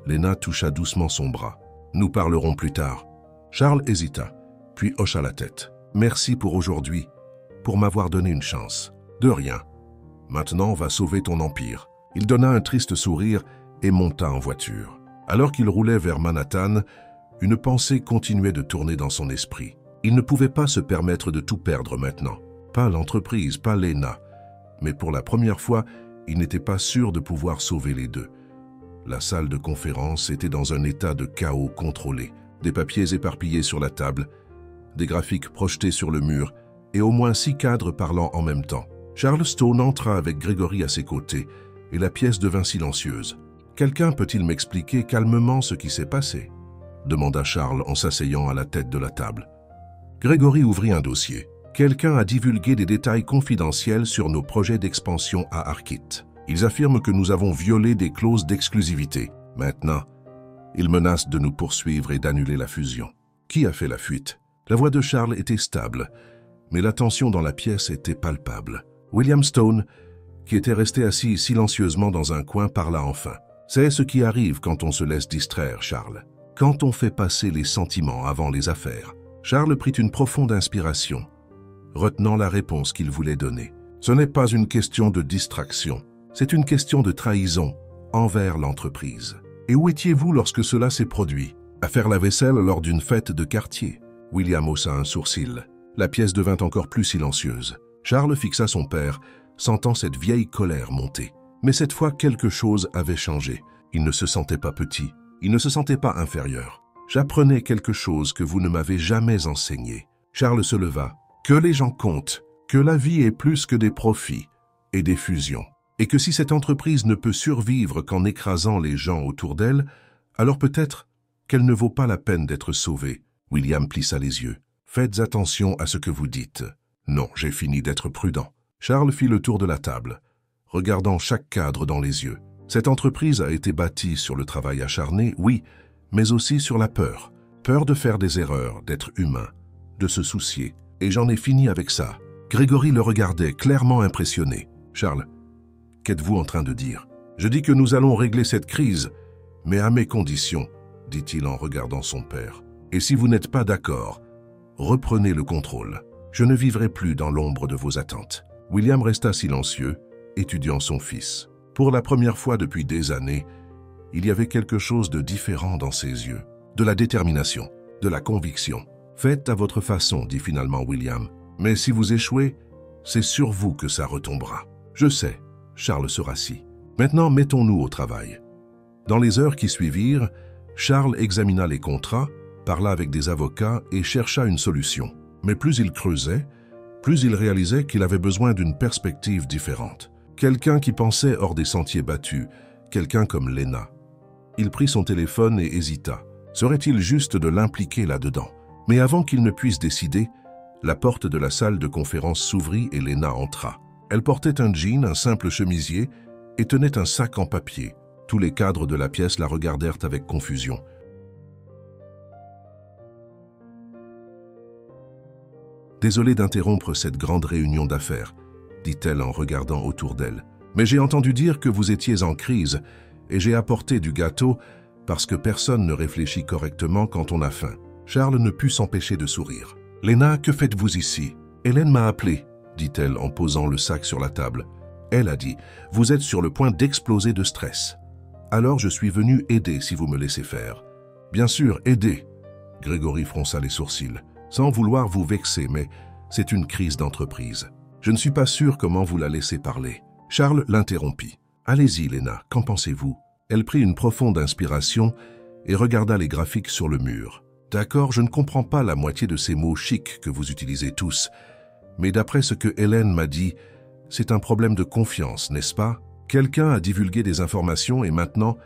Léna toucha doucement son bras. Nous parlerons plus tard. Charles hésita, puis hocha la tête. Merci pour aujourd'hui, pour m'avoir donné une chance. De rien. Maintenant, va sauver ton empire. Il donna un triste sourire et monta en voiture. Alors qu'il roulait vers Manhattan, une pensée continuait de tourner dans son esprit. Il ne pouvait pas se permettre de tout perdre maintenant. Pas l'entreprise, pas Léna. Mais pour la première fois, il n'était pas sûr de pouvoir sauver les deux. La salle de conférence était dans un état de chaos contrôlé. Des papiers éparpillés sur la table, des graphiques projetés sur le mur et au moins 6 cadres parlant en même temps. Charles Stone entra avec Grégory à ses côtés et la pièce devint silencieuse. « Quelqu'un peut-il m'expliquer calmement ce qui s'est passé ?» demanda Charles en s'asseyant à la tête de la table. Grégory ouvrit un dossier. Quelqu'un a divulgué des détails confidentiels sur nos projets d'expansion à Arquette. Ils affirment que nous avons violé des clauses d'exclusivité. Maintenant, ils menacent de nous poursuivre et d'annuler la fusion. Qui a fait la fuite? La voix de Charles était stable, mais la tension dans la pièce était palpable. William Stone, qui était resté assis silencieusement dans un coin, parla enfin. « C'est ce qui arrive quand on se laisse distraire, Charles. Quand on fait passer les sentiments avant les affaires. » Charles prit une profonde inspiration, retenant la réponse qu'il voulait donner. « Ce n'est pas une question de distraction, c'est une question de trahison envers l'entreprise. Et où étiez-vous lorsque cela s'est produit? À faire la vaisselle lors d'une fête de quartier ?» William haussa un sourcil. La pièce devint encore plus silencieuse. Charles fixa son père, sentant cette vieille colère monter. Mais cette fois, quelque chose avait changé. Il ne se sentait pas petit, il ne se sentait pas inférieur. « J'apprenais quelque chose que vous ne m'avez jamais enseigné. » Charles se leva. « Que les gens comptent, que la vie est plus que des profits et des fusions. Et que si cette entreprise ne peut survivre qu'en écrasant les gens autour d'elle, alors peut-être qu'elle ne vaut pas la peine d'être sauvée. » William plissa les yeux. « Faites attention à ce que vous dites. » « Non, j'ai fini d'être prudent. » Charles fit le tour de la table, regardant chaque cadre dans les yeux. Cette entreprise a été bâtie sur le travail acharné, oui, mais aussi sur la peur. Peur de faire des erreurs, d'être humain, de se soucier. Et j'en ai fini avec ça. Grégory le regardait, clairement impressionné. « Charles, qu'êtes-vous en train de dire? »« Je dis que nous allons régler cette crise, mais à mes conditions, dit-il en regardant son père. Et si vous n'êtes pas d'accord, reprenez le contrôle. Je ne vivrai plus dans l'ombre de vos attentes. » William resta silencieux, étudiant son fils. Pour la première fois depuis des années, il y avait quelque chose de différent dans ses yeux. De la détermination, de la conviction. « Faites à votre façon, dit finalement William. Mais si vous échouez, c'est sur vous que ça retombera. »« Je sais. » Charles se rassit. « Maintenant, mettons-nous au travail. » Dans les heures qui suivirent, Charles examina les contrats, parla avec des avocats et chercha une solution. Mais plus il creusait, plus il réalisait qu'il avait besoin d'une perspective différente. Quelqu'un qui pensait hors des sentiers battus, quelqu'un comme Lena. Il prit son téléphone et hésita. Serait-il juste de l'impliquer là-dedans? Mais avant qu'il ne puisse décider, la porte de la salle de conférence s'ouvrit et Lena entra. Elle portait un jean, un simple chemisier et tenait un sac en papier. Tous les cadres de la pièce la regardèrent avec confusion. « Désolé d'interrompre cette grande réunion d'affaires, » dit-elle en regardant autour d'elle. « Mais j'ai entendu dire que vous étiez en crise et j'ai apporté du gâteau parce que personne ne réfléchit correctement quand on a faim. » Charles ne put s'empêcher de sourire. « Lena, que faites-vous ici? » « Hélène m'a appelé, » dit-elle en posant le sac sur la table. Elle a dit « Vous êtes sur le point d'exploser de stress. Alors je suis venu aider si vous me laissez faire. »« Bien sûr, aider. » Grégory fronça les sourcils. « Sans vouloir vous vexer, mais c'est une crise d'entreprise. Je ne suis pas sûr comment vous la laissez parler. » Charles l'interrompit. « Allez-y, Lena, qu'en pensez-vous » Elle prit une profonde inspiration et regarda les graphiques sur le mur. « D'accord, je ne comprends pas la moitié de ces mots chics que vous utilisez tous, mais d'après ce que Hélène m'a dit, c'est un problème de confiance, n'est-ce pas? Quelqu'un a divulgué des informations et maintenant,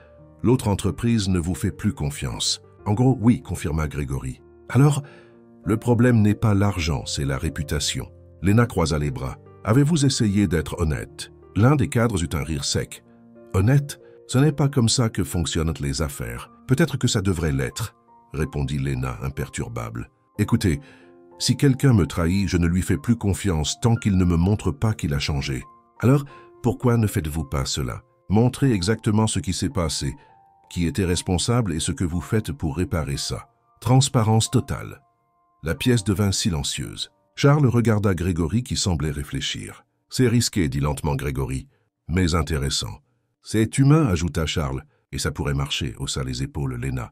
l'autre entreprise ne vous fait plus confiance. » En gros, oui, confirma Grégory. « Alors, le problème n'est pas l'argent, c'est la réputation. » Lena croisa les bras. « Avez-vous essayé d'être honnête ?» L'un des cadres eut un rire sec. « Honnête? Ce n'est pas comme ça que fonctionnent les affaires. Peut-être que ça devrait l'être, » répondit Lena imperturbable. « Écoutez, si quelqu'un me trahit, je ne lui fais plus confiance tant qu'il ne me montre pas qu'il a changé. Alors, pourquoi ne faites-vous pas cela? Montrez exactement ce qui s'est passé, qui était responsable et ce que vous faites pour réparer ça. » Transparence totale. La pièce devint silencieuse. Charles regarda Grégory qui semblait réfléchir. « C'est risqué, dit lentement Grégory, mais intéressant. »« C'est humain, ajouta Charles, et ça pourrait marcher, haussa les épaules Lena.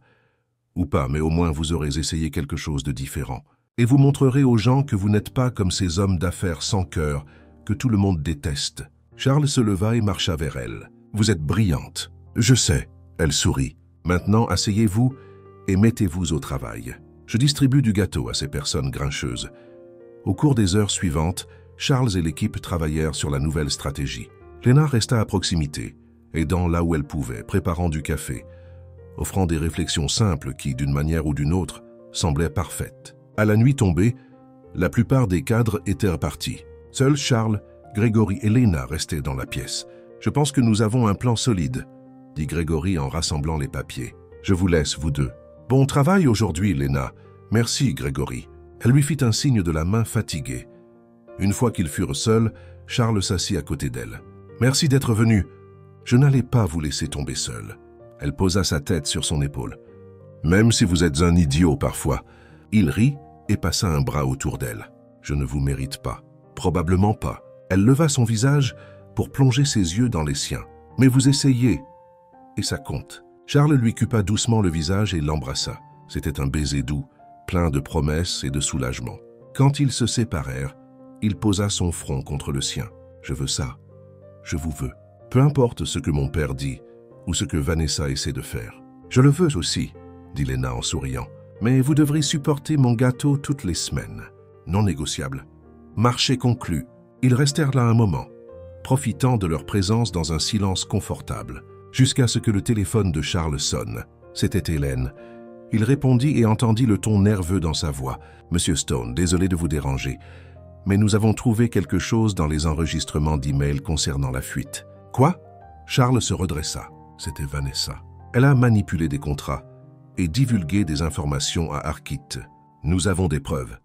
Ou pas, mais au moins vous aurez essayé quelque chose de différent. Et vous montrerez aux gens que vous n'êtes pas comme ces hommes d'affaires sans cœur que tout le monde déteste. » Charles se leva et marcha vers elle. « Vous êtes brillante. »« Je sais. » Elle sourit. « Maintenant, asseyez-vous et mettez-vous au travail. Je distribue du gâteau à ces personnes grincheuses. » Au cours des heures suivantes, Charles et l'équipe travaillèrent sur la nouvelle stratégie. Lena resta à proximité, aidant là où elle pouvait, préparant du café, offrant des réflexions simples qui, d'une manière ou d'une autre, semblaient parfaites. À la nuit tombée, la plupart des cadres étaient repartis. Seuls Charles, Grégory et Lena restaient dans la pièce. « Je pense que nous avons un plan solide, » dit Grégory en rassemblant les papiers. « Je vous laisse, vous deux. »« Bon travail aujourd'hui, Lena. »« Merci, Grégory. » Elle lui fit un signe de la main fatiguée. Une fois qu'ils furent seuls, Charles s'assit à côté d'elle. « Merci d'être venu. Je n'allais pas vous laisser tomber seul. » Elle posa sa tête sur son épaule. « Même si vous êtes un idiot parfois. » Il rit et passa un bras autour d'elle. « Je ne vous mérite pas. » « Probablement pas. » Elle leva son visage pour plonger ses yeux dans les siens. « Mais vous essayez. Et ça compte. » Charles lui cupa doucement le visage et l'embrassa. C'était un baiser doux, plein de promesses et de soulagement. Quand ils se séparèrent, il posa son front contre le sien. « Je veux ça. Je vous veux. Peu importe ce que mon père dit ou ce que Vanessa essaie de faire. »« Je le veux aussi, » dit Lena en souriant. « Mais vous devrez supporter mon gâteau toutes les semaines. Non négociable. » Marché conclu. Ils restèrent là un moment, profitant de leur présence dans un silence confortable, jusqu'à ce que le téléphone de Charles sonne. C'était Hélène. Il répondit et entendit le ton nerveux dans sa voix. « Monsieur Stone, désolé de vous déranger, mais nous avons trouvé quelque chose dans les enregistrements d'emails concernant la fuite. »« Quoi ?» Charles se redressa. C'était Vanessa. Elle a manipulé des contrats et divulgué des informations à Arkit. Nous avons des preuves.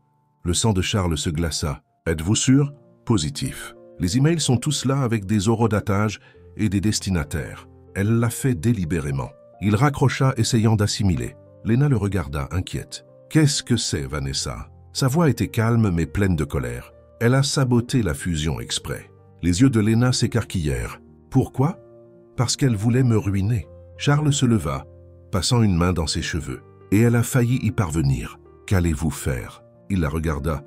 Le sang de Charles se glaça. « Êtes-vous sûr ?» Positif. Les emails sont tous là avec des horodatages et des destinataires. Elle l'a fait délibérément. Il raccrocha, essayant d'assimiler. Lena le regarda, inquiète. « Qu'est-ce que c'est, Vanessa ?» Sa voix était calme mais pleine de colère. Elle a saboté la fusion exprès. Les yeux de Lena s'écarquillèrent. « Pourquoi ?»« Parce qu'elle voulait me ruiner. » Charles se leva, passant une main dans ses cheveux. « Et elle a failli y parvenir. Qu'allez-vous faire ?» Il la regarda,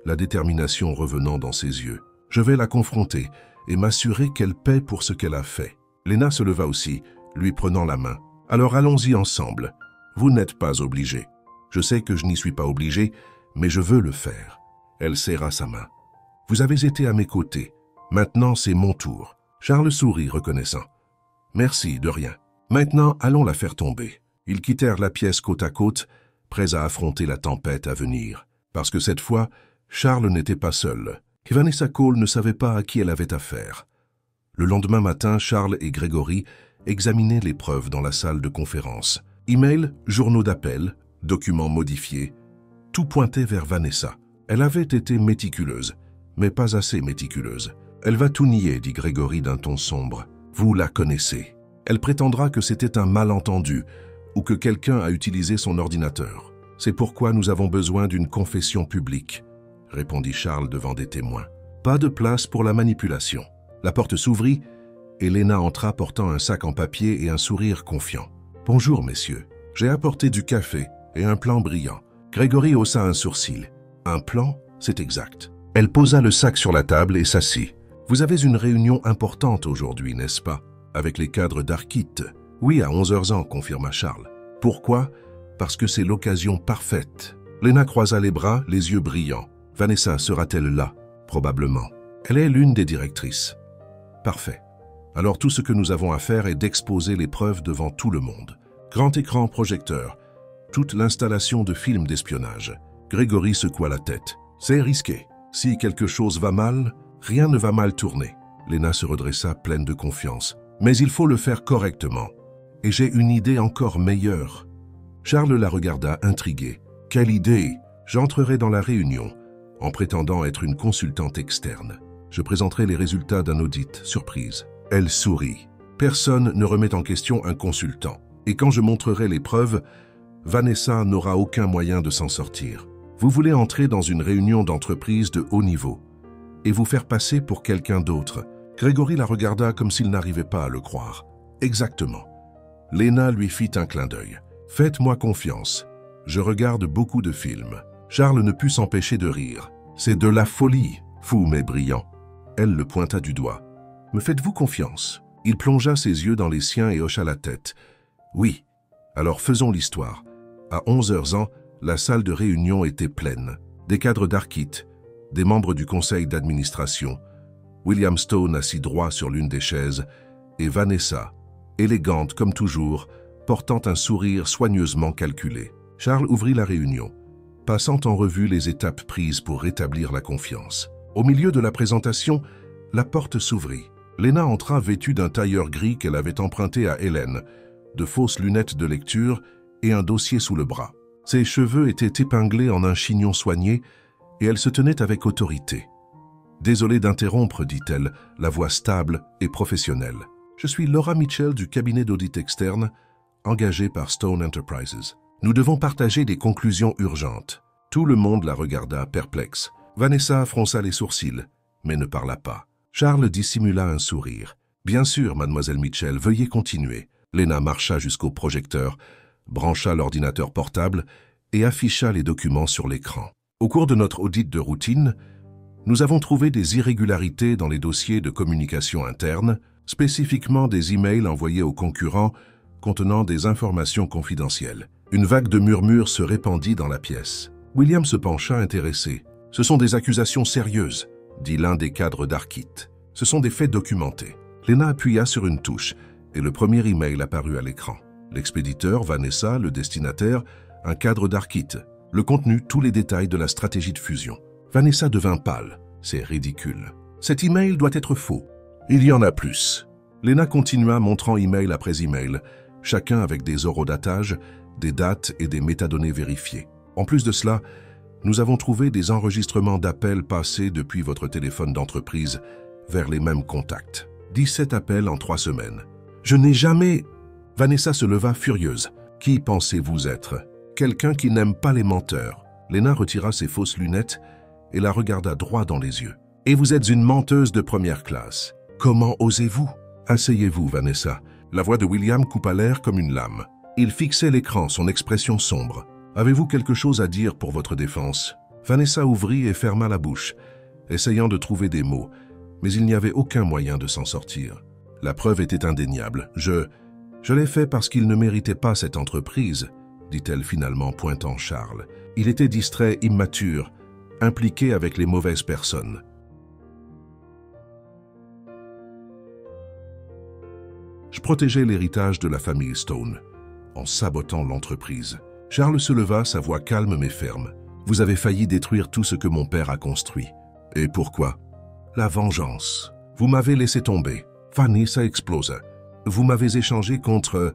la détermination revenant dans ses yeux. « Je vais la confronter et m'assurer qu'elle paie pour ce qu'elle a fait. » Lena se leva aussi, lui prenant la main. « Alors allons-y ensemble. Vous n'êtes pas obligé. Je sais que je n'y suis pas obligé, mais je veux le faire. » Elle serra sa main. « Vous avez été à mes côtés. Maintenant, c'est mon tour. » Charles sourit, reconnaissant. « Merci, de rien. Maintenant, allons la faire tomber. » Ils quittèrent la pièce côte à côte, prêts à affronter la tempête à venir. Parce que cette fois, Charles n'était pas seul. Et Vanessa Cole ne savait pas à qui elle avait affaire. Le lendemain matin, Charles et Gregory examinaient les preuves dans la salle de conférence. Emails, journaux d'appel, documents modifiés, tout pointait vers Vanessa. Elle avait été méticuleuse, mais pas assez méticuleuse. « Elle va tout nier, » dit Gregory d'un ton sombre. « Vous la connaissez. Elle prétendra que c'était un malentendu ou que quelqu'un a utilisé son ordinateur. C'est pourquoi nous avons besoin d'une confession publique, » répondit Charles devant des témoins. Pas de place pour la manipulation. La porte s'ouvrit et Lena entra portant un sac en papier et un sourire confiant. « Bonjour, messieurs. J'ai apporté du café et un plan brillant. » Gregory haussa un sourcil. « Un plan, c'est exact. » Elle posa le sac sur la table et s'assit. « Vous avez une réunion importante aujourd'hui, n'est-ce pas? Avec les cadres d'Arkit. »« Oui, à 11h, confirma Charles. »« Pourquoi? Parce que c'est l'occasion parfaite. » Lena croisa les bras, les yeux brillants. « Vanessa sera-t-elle là? » Probablement. Elle est l'une des directrices. « Parfait. Alors tout ce que nous avons à faire est d'exposer les preuves devant tout le monde. Grand écran projecteur. Toute l'installation de films d'espionnage. » Gregory secoua la tête. « C'est risqué. Si quelque chose va mal, rien ne va mal tourner. » Lena se redressa pleine de confiance. « Mais il faut le faire correctement. Et j'ai une idée encore meilleure. » Charles la regarda intrigué. « Quelle idée? J'entrerai dans la réunion en prétendant être une consultante externe. Je présenterai les résultats d'un audit surprise. » Elle sourit. « Personne ne remet en question un consultant. Et quand je montrerai les preuves, Vanessa n'aura aucun moyen de s'en sortir. Vous voulez entrer dans une réunion d'entreprise de haut niveau et vous faire passer pour quelqu'un d'autre. » Gregory la regarda comme s'il n'arrivait pas à le croire. « Exactement. » Lena lui fit un clin d'œil. « Faites-moi confiance. Je regarde beaucoup de films. » Charles ne put s'empêcher de rire. « C'est de la folie, fou mais brillant. » Elle le pointa du doigt. « Me faites-vous confiance ?» Il plongea ses yeux dans les siens et hocha la tête. « Oui. Alors faisons l'histoire. » À 11h, la salle de réunion était pleine. Des cadres d'Arkit, des membres du conseil d'administration, William Stone assis droit sur l'une des chaises, et Vanessa, élégante comme toujours, portant un sourire soigneusement calculé. Charles ouvrit la réunion, passant en revue les étapes prises pour rétablir la confiance. Au milieu de la présentation, la porte s'ouvrit. Lena entra vêtue d'un tailleur gris qu'elle avait emprunté à Hélène, de fausses lunettes de lecture et un dossier sous le bras. Ses cheveux étaient épinglés en un chignon soigné et elle se tenait avec autorité. Désolée d'interrompre, dit-elle, la voix stable et professionnelle. Je suis Laura Mitchell du cabinet d'audit externe, engagée par Stone Enterprises. Nous devons partager des conclusions urgentes. Tout le monde la regarda perplexe. Vanessa fronça les sourcils, mais ne parla pas. Charles dissimula un sourire. Bien sûr, mademoiselle Mitchell, veuillez continuer. Lena marcha jusqu'au projecteur, brancha l'ordinateur portable et afficha les documents sur l'écran. Au cours de notre audit de routine, nous avons trouvé des irrégularités dans les dossiers de communication interne, spécifiquement des emails envoyés aux concurrents contenant des informations confidentielles. Une vague de murmures se répandit dans la pièce. William se pencha intéressé. « Ce sont des accusations sérieuses », dit l'un des cadres d'Arkit. « Ce sont des faits documentés. » Lena appuya sur une touche et le premier email apparut à l'écran. L'expéditeur, Vanessa, le destinataire, un cadre d'Arkit. Le contenu, tous les détails de la stratégie de fusion. Vanessa devint pâle. C'est ridicule. Cet email doit être faux. Il y en a plus. Lena continua montrant email après email, chacun avec des horodatages, des dates et des métadonnées vérifiées. En plus de cela, nous avons trouvé des enregistrements d'appels passés depuis votre téléphone d'entreprise vers les mêmes contacts. 17 appels en 3 semaines. Je n'ai jamais... Vanessa se leva furieuse. Qui pensez-vous être? Quelqu'un qui n'aime pas les menteurs. Lena retira ses fausses lunettes et la regarda droit dans les yeux. Et vous êtes une menteuse de première classe. Comment osez-vous? Asseyez-vous, Vanessa. La voix de William coupa l'air comme une lame. Il fixait l'écran, son expression sombre. Avez-vous quelque chose à dire pour votre défense? Vanessa ouvrit et ferma la bouche, essayant de trouver des mots, mais il n'y avait aucun moyen de s'en sortir. La preuve était indéniable. Je l'ai fait parce qu'il ne méritait pas cette entreprise, dit-elle finalement, pointant Charles. Il était distrait, immature, impliqué avec les mauvaises personnes. Je protégeais l'héritage de la famille Stone, en sabotant l'entreprise. Charles se leva, sa voix calme mais ferme. Vous avez failli détruire tout ce que mon père a construit. Et pourquoi? La vengeance. Vous m'avez laissé tomber. Vanessa explosa. Vous m'avez échangé contre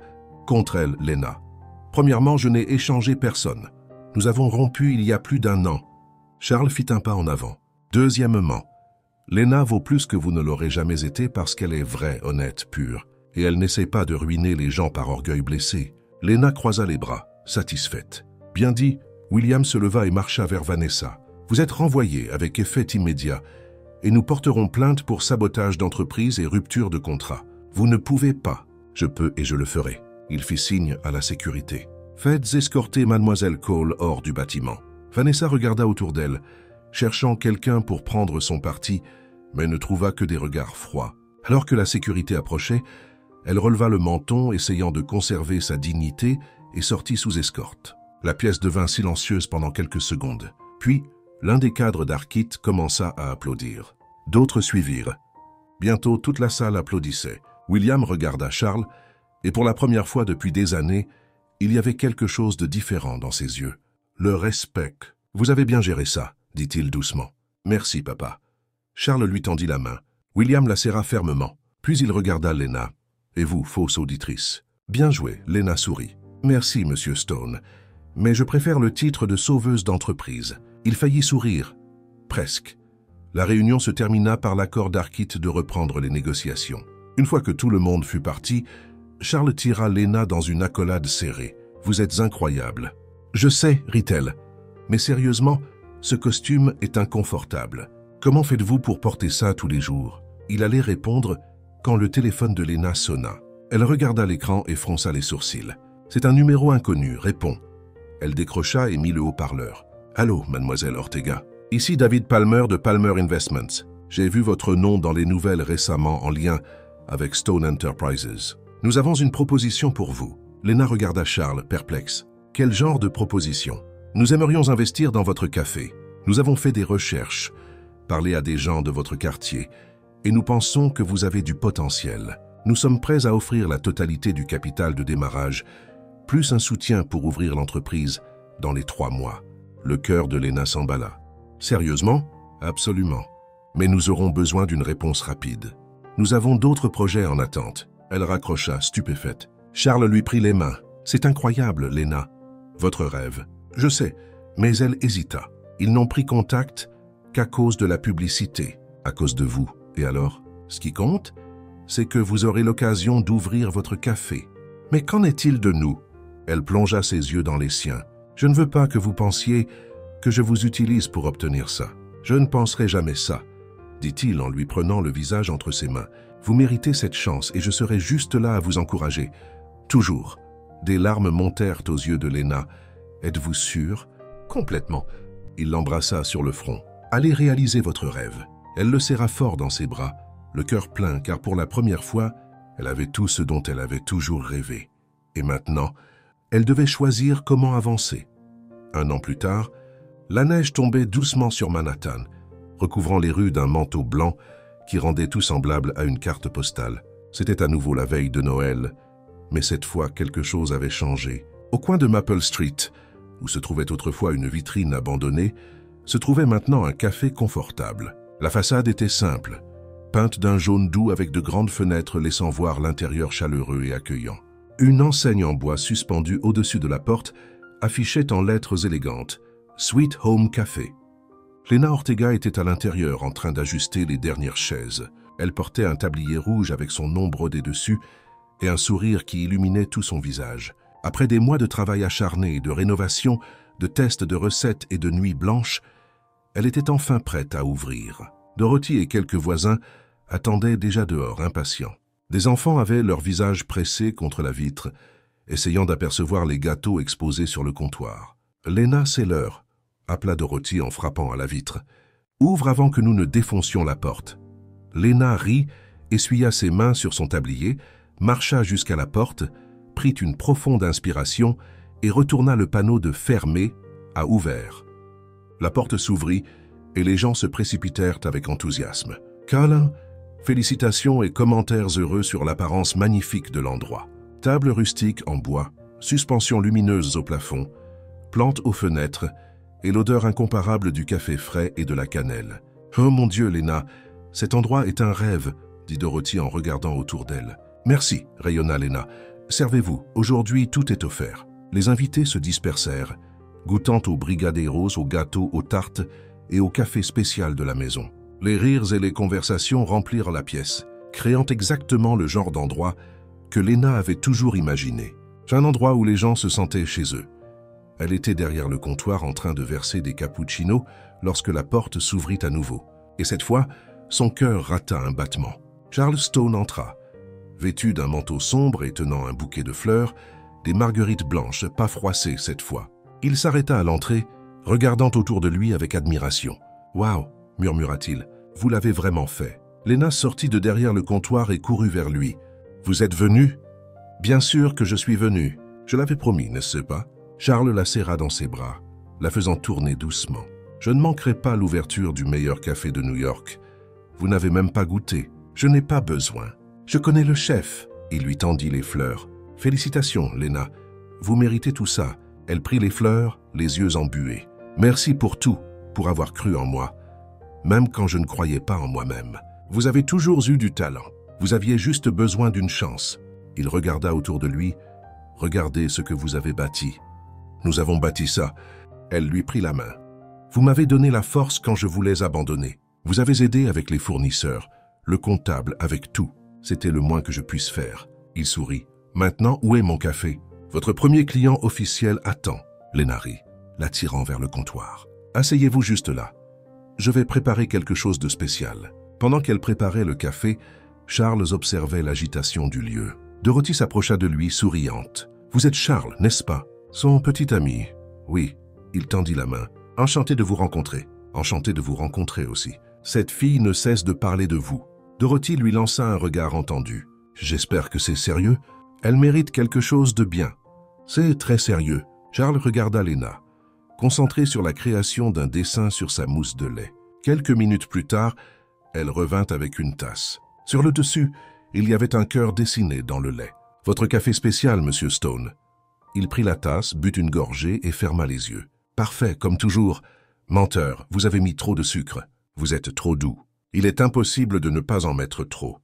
elle, Lena. Premièrement, je n'ai échangé personne. Nous avons rompu il y a plus d'1 an. Charles fit un pas en avant. Deuxièmement, Lena vaut plus que vous ne l'aurez jamais été parce qu'elle est vraie, honnête, pure. Et elle n'essaie pas de ruiner les gens par orgueil blessé. Lena croisa les bras, satisfaite. Bien dit, William se leva et marcha vers Vanessa. Vous êtes renvoyée avec effet immédiat et nous porterons plainte pour sabotage d'entreprise et rupture de contrat. Vous ne pouvez pas. Je peux et je le ferai. Il fit signe à la sécurité. Faites escorter mademoiselle Cole hors du bâtiment. Vanessa regarda autour d'elle, cherchant quelqu'un pour prendre son parti, mais ne trouva que des regards froids. Alors que la sécurité approchait, elle releva le menton, essayant de conserver sa dignité, et sortit sous escorte. La pièce devint silencieuse pendant quelques secondes. Puis, l'un des cadres d'Arkit commença à applaudir. D'autres suivirent. Bientôt, toute la salle applaudissait. William regarda Charles, et pour la première fois depuis des années, il y avait quelque chose de différent dans ses yeux. Le respect. Vous avez bien géré ça, dit-il doucement. Merci, papa. Charles lui tendit la main. William la serra fermement. Puis il regarda Lena. Et vous, fausse auditrice. Bien joué, Lena sourit. Merci, monsieur Stone. Mais je préfère le titre de sauveuse d'entreprise. Il faillit sourire. Presque. La réunion se termina par l'accord d'Arkit de reprendre les négociations. Une fois que tout le monde fut parti, Charles tira Lena dans une accolade serrée. Vous êtes incroyable. Je sais, rit-elle. Mais sérieusement, ce costume est inconfortable. Comment faites-vous pour porter ça tous les jours? Il allait répondre quand le téléphone de Lena sonna. Elle regarda l'écran et fronça les sourcils. C'est un numéro inconnu, réponds. Elle décrocha et mit le haut-parleur. Allô, mademoiselle Ortega. Ici David Palmer de Palmer Investments. J'ai vu votre nom dans les nouvelles récemment en lien avec Stone Enterprises. Nous avons une proposition pour vous. Lena regarda Charles, perplexe. Quel genre de proposition? Nous aimerions investir dans votre café. Nous avons fait des recherches, parlé à des gens de votre quartier, et nous pensons que vous avez du potentiel. Nous sommes prêts à offrir la totalité du capital de démarrage, plus un soutien pour ouvrir l'entreprise dans les 3 mois. Le cœur de Lena s'emballa. Sérieusement? Absolument. Mais nous aurons besoin d'une réponse rapide. Nous avons d'autres projets en attente. Elle raccrocha, stupéfaite. Charles lui prit les mains. C'est incroyable, Lena. Votre rêve. Je sais, mais elle hésita. Ils n'ont pris contact qu'à cause de la publicité. à cause de vous. Et alors, ce qui compte, c'est que vous aurez l'occasion d'ouvrir votre café. Mais qu'en est-il de nous? Elle plongea ses yeux dans les siens. Je ne veux pas que vous pensiez que je vous utilise pour obtenir ça. Je ne penserai jamais ça, dit-il en lui prenant le visage entre ses mains. Vous méritez cette chance et je serai juste là à vous encourager. Toujours. Des larmes montèrent aux yeux de Lena. Êtes-vous sûr? Complètement. Il l'embrassa sur le front. Allez réaliser votre rêve. Elle le serra fort dans ses bras, le cœur plein car pour la première fois, elle avait tout ce dont elle avait toujours rêvé. Et maintenant, elle devait choisir comment avancer. 1 an plus tard, la neige tombait doucement sur Manhattan, recouvrant les rues d'un manteau blanc qui rendait tout semblable à une carte postale. C'était à nouveau la veille de Noël, mais cette fois quelque chose avait changé. Au coin de Maple Street, où se trouvait autrefois une vitrine abandonnée, se trouvait maintenant un café confortable. La façade était simple, peinte d'un jaune doux avec de grandes fenêtres laissant voir l'intérieur chaleureux et accueillant. Une enseigne en bois suspendue au-dessus de la porte affichait en lettres élégantes « Sweet Home Café ». Lena Ortega était à l'intérieur en train d'ajuster les dernières chaises. Elle portait un tablier rouge avec son nom brodé dessus et un sourire qui illuminait tout son visage. Après des mois de travail acharné, de rénovation, de tests de recettes et de nuits blanches, elle était enfin prête à ouvrir. Dorothy et quelques voisins attendaient déjà dehors, impatients. Des enfants avaient leur visage pressé contre la vitre, essayant d'apercevoir les gâteaux exposés sur le comptoir. « Lena, c'est l'heure », appela Dorothy en frappant à la vitre. « Ouvre avant que nous ne défoncions la porte. » Lena rit, essuya ses mains sur son tablier, marcha jusqu'à la porte, prit une profonde inspiration et retourna le panneau de « Fermé » à « Ouvert ». La porte s'ouvrit et les gens se précipitèrent avec enthousiasme. Câlins, félicitations et commentaires heureux sur l'apparence magnifique de l'endroit. Table rustique en bois, suspensions lumineuses au plafond, plantes aux fenêtres et l'odeur incomparable du café frais et de la cannelle. « Oh mon Dieu, Lena, cet endroit est un rêve », dit Dorothy en regardant autour d'elle. « Merci », rayonna Lena. « Servez-vous, aujourd'hui tout est offert. » Les invités se dispersèrent, goûtant aux brigadeiros, aux gâteaux, aux tartes et au café spécial de la maison. Les rires et les conversations remplirent la pièce, créant exactement le genre d'endroit que Lena avait toujours imaginé. Un endroit où les gens se sentaient chez eux. Elle était derrière le comptoir en train de verser des cappuccinos lorsque la porte s'ouvrit à nouveau. Et cette fois, son cœur rata un battement. Charles Stone entra, vêtu d'un manteau sombre et tenant un bouquet de fleurs, des marguerites blanches, pas froissées cette fois. Il s'arrêta à l'entrée, regardant autour de lui avec admiration. « Waouh !» murmura-t-il. « Vous l'avez vraiment fait. » Lena sortit de derrière le comptoir et courut vers lui. « Vous êtes venu ?»« Bien sûr que je suis venu. Je l'avais promis, n'est-ce pas ?» Charles la serra dans ses bras, la faisant tourner doucement. « Je ne manquerai pas l'ouverture du meilleur café de New York. Vous n'avez même pas goûté. Je n'ai pas besoin. Je connais le chef. » Il lui tendit les fleurs. « Félicitations, Lena. Vous méritez tout ça. » Elle prit les fleurs, les yeux embués. « Merci pour tout, pour avoir cru en moi, même quand je ne croyais pas en moi-même. Vous avez toujours eu du talent. Vous aviez juste besoin d'une chance. » Il regarda autour de lui. « Regardez ce que vous avez bâti. Nous avons bâti ça. » Elle lui prit la main. « Vous m'avez donné la force quand je voulais abandonner. Vous avez aidé avec les fournisseurs, le comptable, avec tout. C'était le moins que je puisse faire. » Il sourit. « Maintenant, où est mon café? Votre premier client officiel attend. » Lena rit, l'attirant vers le comptoir. « Asseyez-vous juste là. Je vais préparer quelque chose de spécial. » Pendant qu'elle préparait le café, Charles observait l'agitation du lieu. Dorothy s'approcha de lui, souriante. « Vous êtes Charles, n'est-ce pas? » Son petit ami. « Oui. » Il tendit la main. « Enchanté de vous rencontrer. »« Enchanté de vous rencontrer aussi. Cette fille ne cesse de parler de vous. » Dorothy lui lança un regard entendu. « J'espère que c'est sérieux. Elle mérite quelque chose de bien. » « C'est très sérieux. » Charles regarda Lena, concentrée sur la création d'un dessin sur sa mousse de lait. Quelques minutes plus tard, elle revint avec une tasse. Sur le dessus, il y avait un cœur dessiné dans le lait. « Votre café spécial, Monsieur Stone. » Il prit la tasse, but une gorgée et ferma les yeux. « Parfait, comme toujours. Menteur, vous avez mis trop de sucre. Vous êtes trop doux. Il est impossible de ne pas en mettre trop. »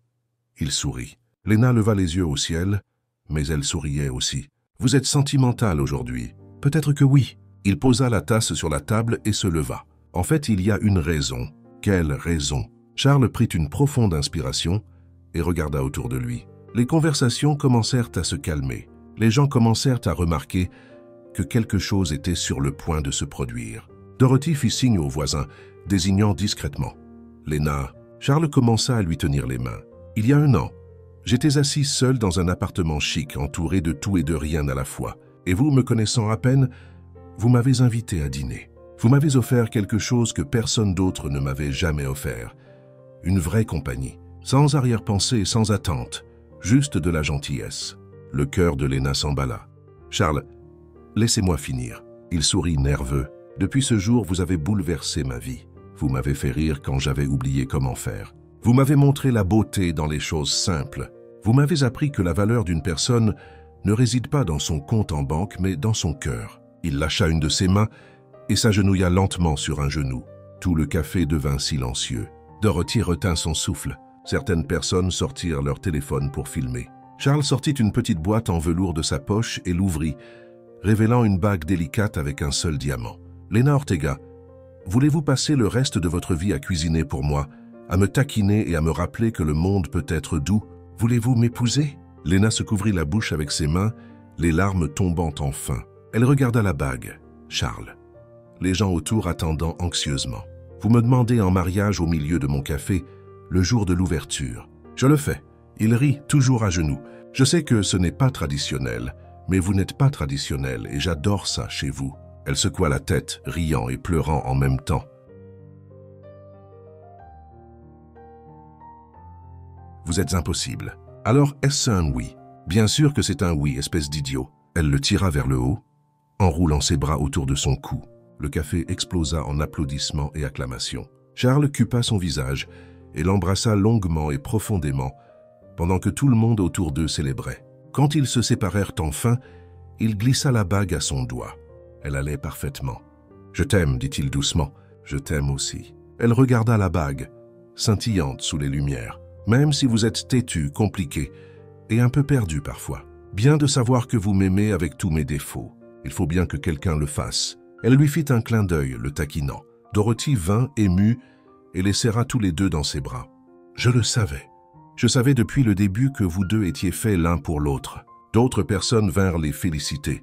Il sourit. Lena leva les yeux au ciel, mais elle souriait aussi. « Vous êtes sentimental aujourd'hui. » « Peut-être que oui. » Il posa la tasse sur la table et se leva. « En fait, il y a une raison. » « Quelle raison ?» Charles prit une profonde inspiration et regarda autour de lui. Les conversations commencèrent à se calmer. Les gens commencèrent à remarquer que quelque chose était sur le point de se produire. Dorothy fit signe aux voisins, désignant discrètement. Lena, Charles commença à lui tenir les mains. Il y a 1 an, j'étais assis seul dans un appartement chic, entouré de tout et de rien à la fois. Et vous, me connaissant à peine, vous m'avez invité à dîner. Vous m'avez offert quelque chose que personne d'autre ne m'avait jamais offert. Une vraie compagnie, sans arrière-pensée et sans attente, juste de la gentillesse. Le cœur de Lena s'emballa. Charles, laissez-moi finir. Il sourit nerveux. Depuis ce jour, vous avez bouleversé ma vie. Vous m'avez fait rire quand j'avais oublié comment faire. Vous m'avez montré la beauté dans les choses simples. Vous m'avez appris que la valeur d'une personne ne réside pas dans son compte en banque, mais dans son cœur. Il lâcha une de ses mains et s'agenouilla lentement sur un genou. Tout le café devint silencieux. Dorothy retint son souffle. Certaines personnes sortirent leur téléphone pour filmer. Charles sortit une petite boîte en velours de sa poche et l'ouvrit, révélant une bague délicate avec un seul diamant. « Lena Ortega, voulez-vous passer le reste de votre vie à cuisiner pour moi, à me taquiner et à me rappeler que le monde peut être doux? Voulez-vous m'épouser » Lena se couvrit la bouche avec ses mains, les larmes tombant enfin. Elle regarda la bague. « Charles. » Les gens autour attendant anxieusement. « Vous me demandez en mariage au milieu de mon café, le jour de l'ouverture. Je le fais. » Il rit, toujours à genoux. « Je sais que ce n'est pas traditionnel, mais vous n'êtes pas traditionnel et j'adore ça chez vous. » Elle secoua la tête, riant et pleurant en même temps. « Vous êtes impossible. Alors est-ce un oui? » « Bien sûr que c'est un oui, espèce d'idiot. » Elle le tira vers le haut, enroulant ses bras autour de son cou. Le café explosa en applaudissements et acclamations. Charles cupa son visage et l'embrassa longuement et profondément, pendant que tout le monde autour d'eux célébrait. Quand ils se séparèrent enfin, il glissa la bague à son doigt. Elle allait parfaitement. « Je t'aime, dit-il doucement. Je t'aime aussi. » Elle regarda la bague, scintillante sous les lumières. « Même si vous êtes têtu, compliqué et un peu perdu parfois. Bien de savoir que vous m'aimez avec tous mes défauts. Il faut bien que quelqu'un le fasse. » Elle lui fit un clin d'œil, le taquinant. Dorothy vint, émue, et les serra tous les deux dans ses bras. « Je le savais. Je savais depuis le début que vous deux étiez faits l'un pour l'autre. » D'autres personnes vinrent les féliciter,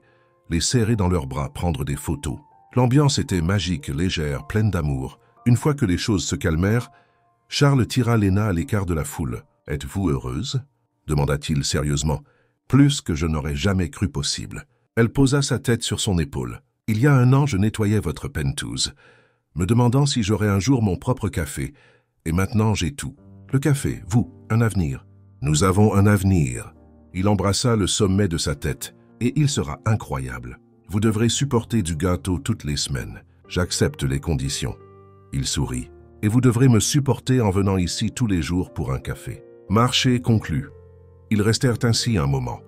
les serrer dans leurs bras, prendre des photos. L'ambiance était magique, légère, pleine d'amour. Une fois que les choses se calmèrent, Charles tira Lena à l'écart de la foule. « Êtes-vous heureuse ?» demanda-t-il sérieusement. « Plus que je n'aurais jamais cru possible. » Elle posa sa tête sur son épaule. « Il y a 1 an, je nettoyais votre penthouse, me demandant si j'aurais un jour mon propre café. Et maintenant, j'ai tout. Le café, vous, un avenir. Nous avons un avenir. » Il embrassa le sommet de sa tête. « Et il sera incroyable. Vous devrez supporter du gâteau toutes les semaines. J'accepte les conditions. » Il sourit. « Et vous devrez me supporter en venant ici tous les jours pour un café. » Marché conclu. Ils restèrent ainsi un moment,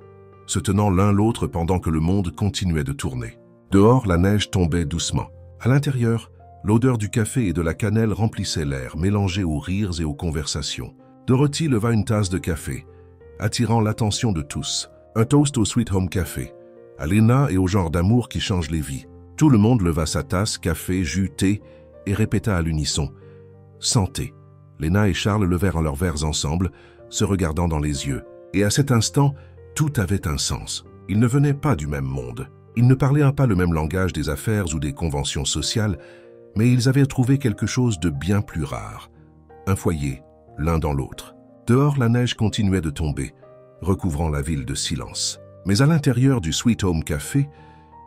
se tenant l'un l'autre pendant que le monde continuait de tourner. Dehors, la neige tombait doucement. À l'intérieur, l'odeur du café et de la cannelle remplissait l'air, mélangée aux rires et aux conversations. Dorothy leva une tasse de café, attirant l'attention de tous. Un toast au Sweet Home Café, à Lena et au genre d'amour qui change les vies. Tout le monde leva sa tasse, café, jus, thé, et répéta à l'unisson « Santé ». Lena et Charles levèrent leurs verres ensemble, se regardant dans les yeux. Et à cet instant, tout avait un sens. Ils ne venaient pas du même monde. Ils ne parlaient pas le même langage des affaires ou des conventions sociales, mais ils avaient trouvé quelque chose de bien plus rare. Un foyer, l'un dans l'autre. Dehors, la neige continuait de tomber, recouvrant la ville de silence. Mais à l'intérieur du Sweet Home Café,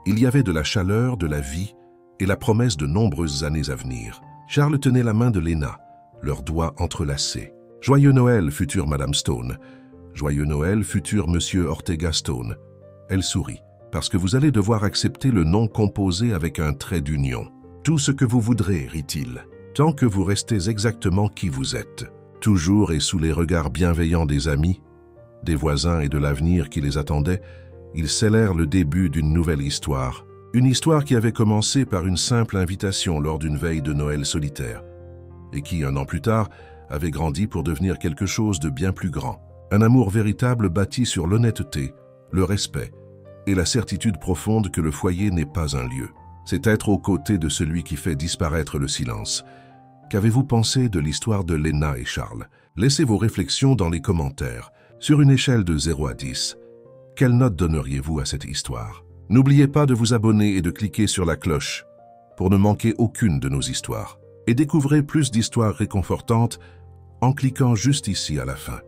il y avait de la chaleur, de la vie et la promesse de nombreuses années à venir. Charles tenait la main de Lena, leurs doigts entrelacés. « Joyeux Noël, future Madame Stone. Joyeux Noël, futur Monsieur Ortega Stone. » Elle sourit. « Parce que vous allez devoir accepter le nom composé avec un trait d'union. Tout ce que vous voudrez, rit-il, tant que vous restez exactement qui vous êtes. » Toujours et sous les regards bienveillants des amis, des voisins et de l'avenir qui les attendait, ils scellèrent le début d'une nouvelle histoire. Une histoire qui avait commencé par une simple invitation lors d'une veille de Noël solitaire, et qui, 1 an plus tard, avait grandi pour devenir quelque chose de bien plus grand. Un amour véritable bâti sur l'honnêteté, le respect et la certitude profonde que le foyer n'est pas un lieu. C'est être aux côtés de celui qui fait disparaître le silence, Qu'avez-vous pensé de l'histoire de Léna et Charles? Laissez vos réflexions dans les commentaires. Sur une échelle de 0 à 10, quelle note donneriez-vous à cette histoire? N'oubliez pas de vous abonner et de cliquer sur la cloche pour ne manquer aucune de nos histoires. Et découvrez plus d'histoires réconfortantes en cliquant juste ici à la fin.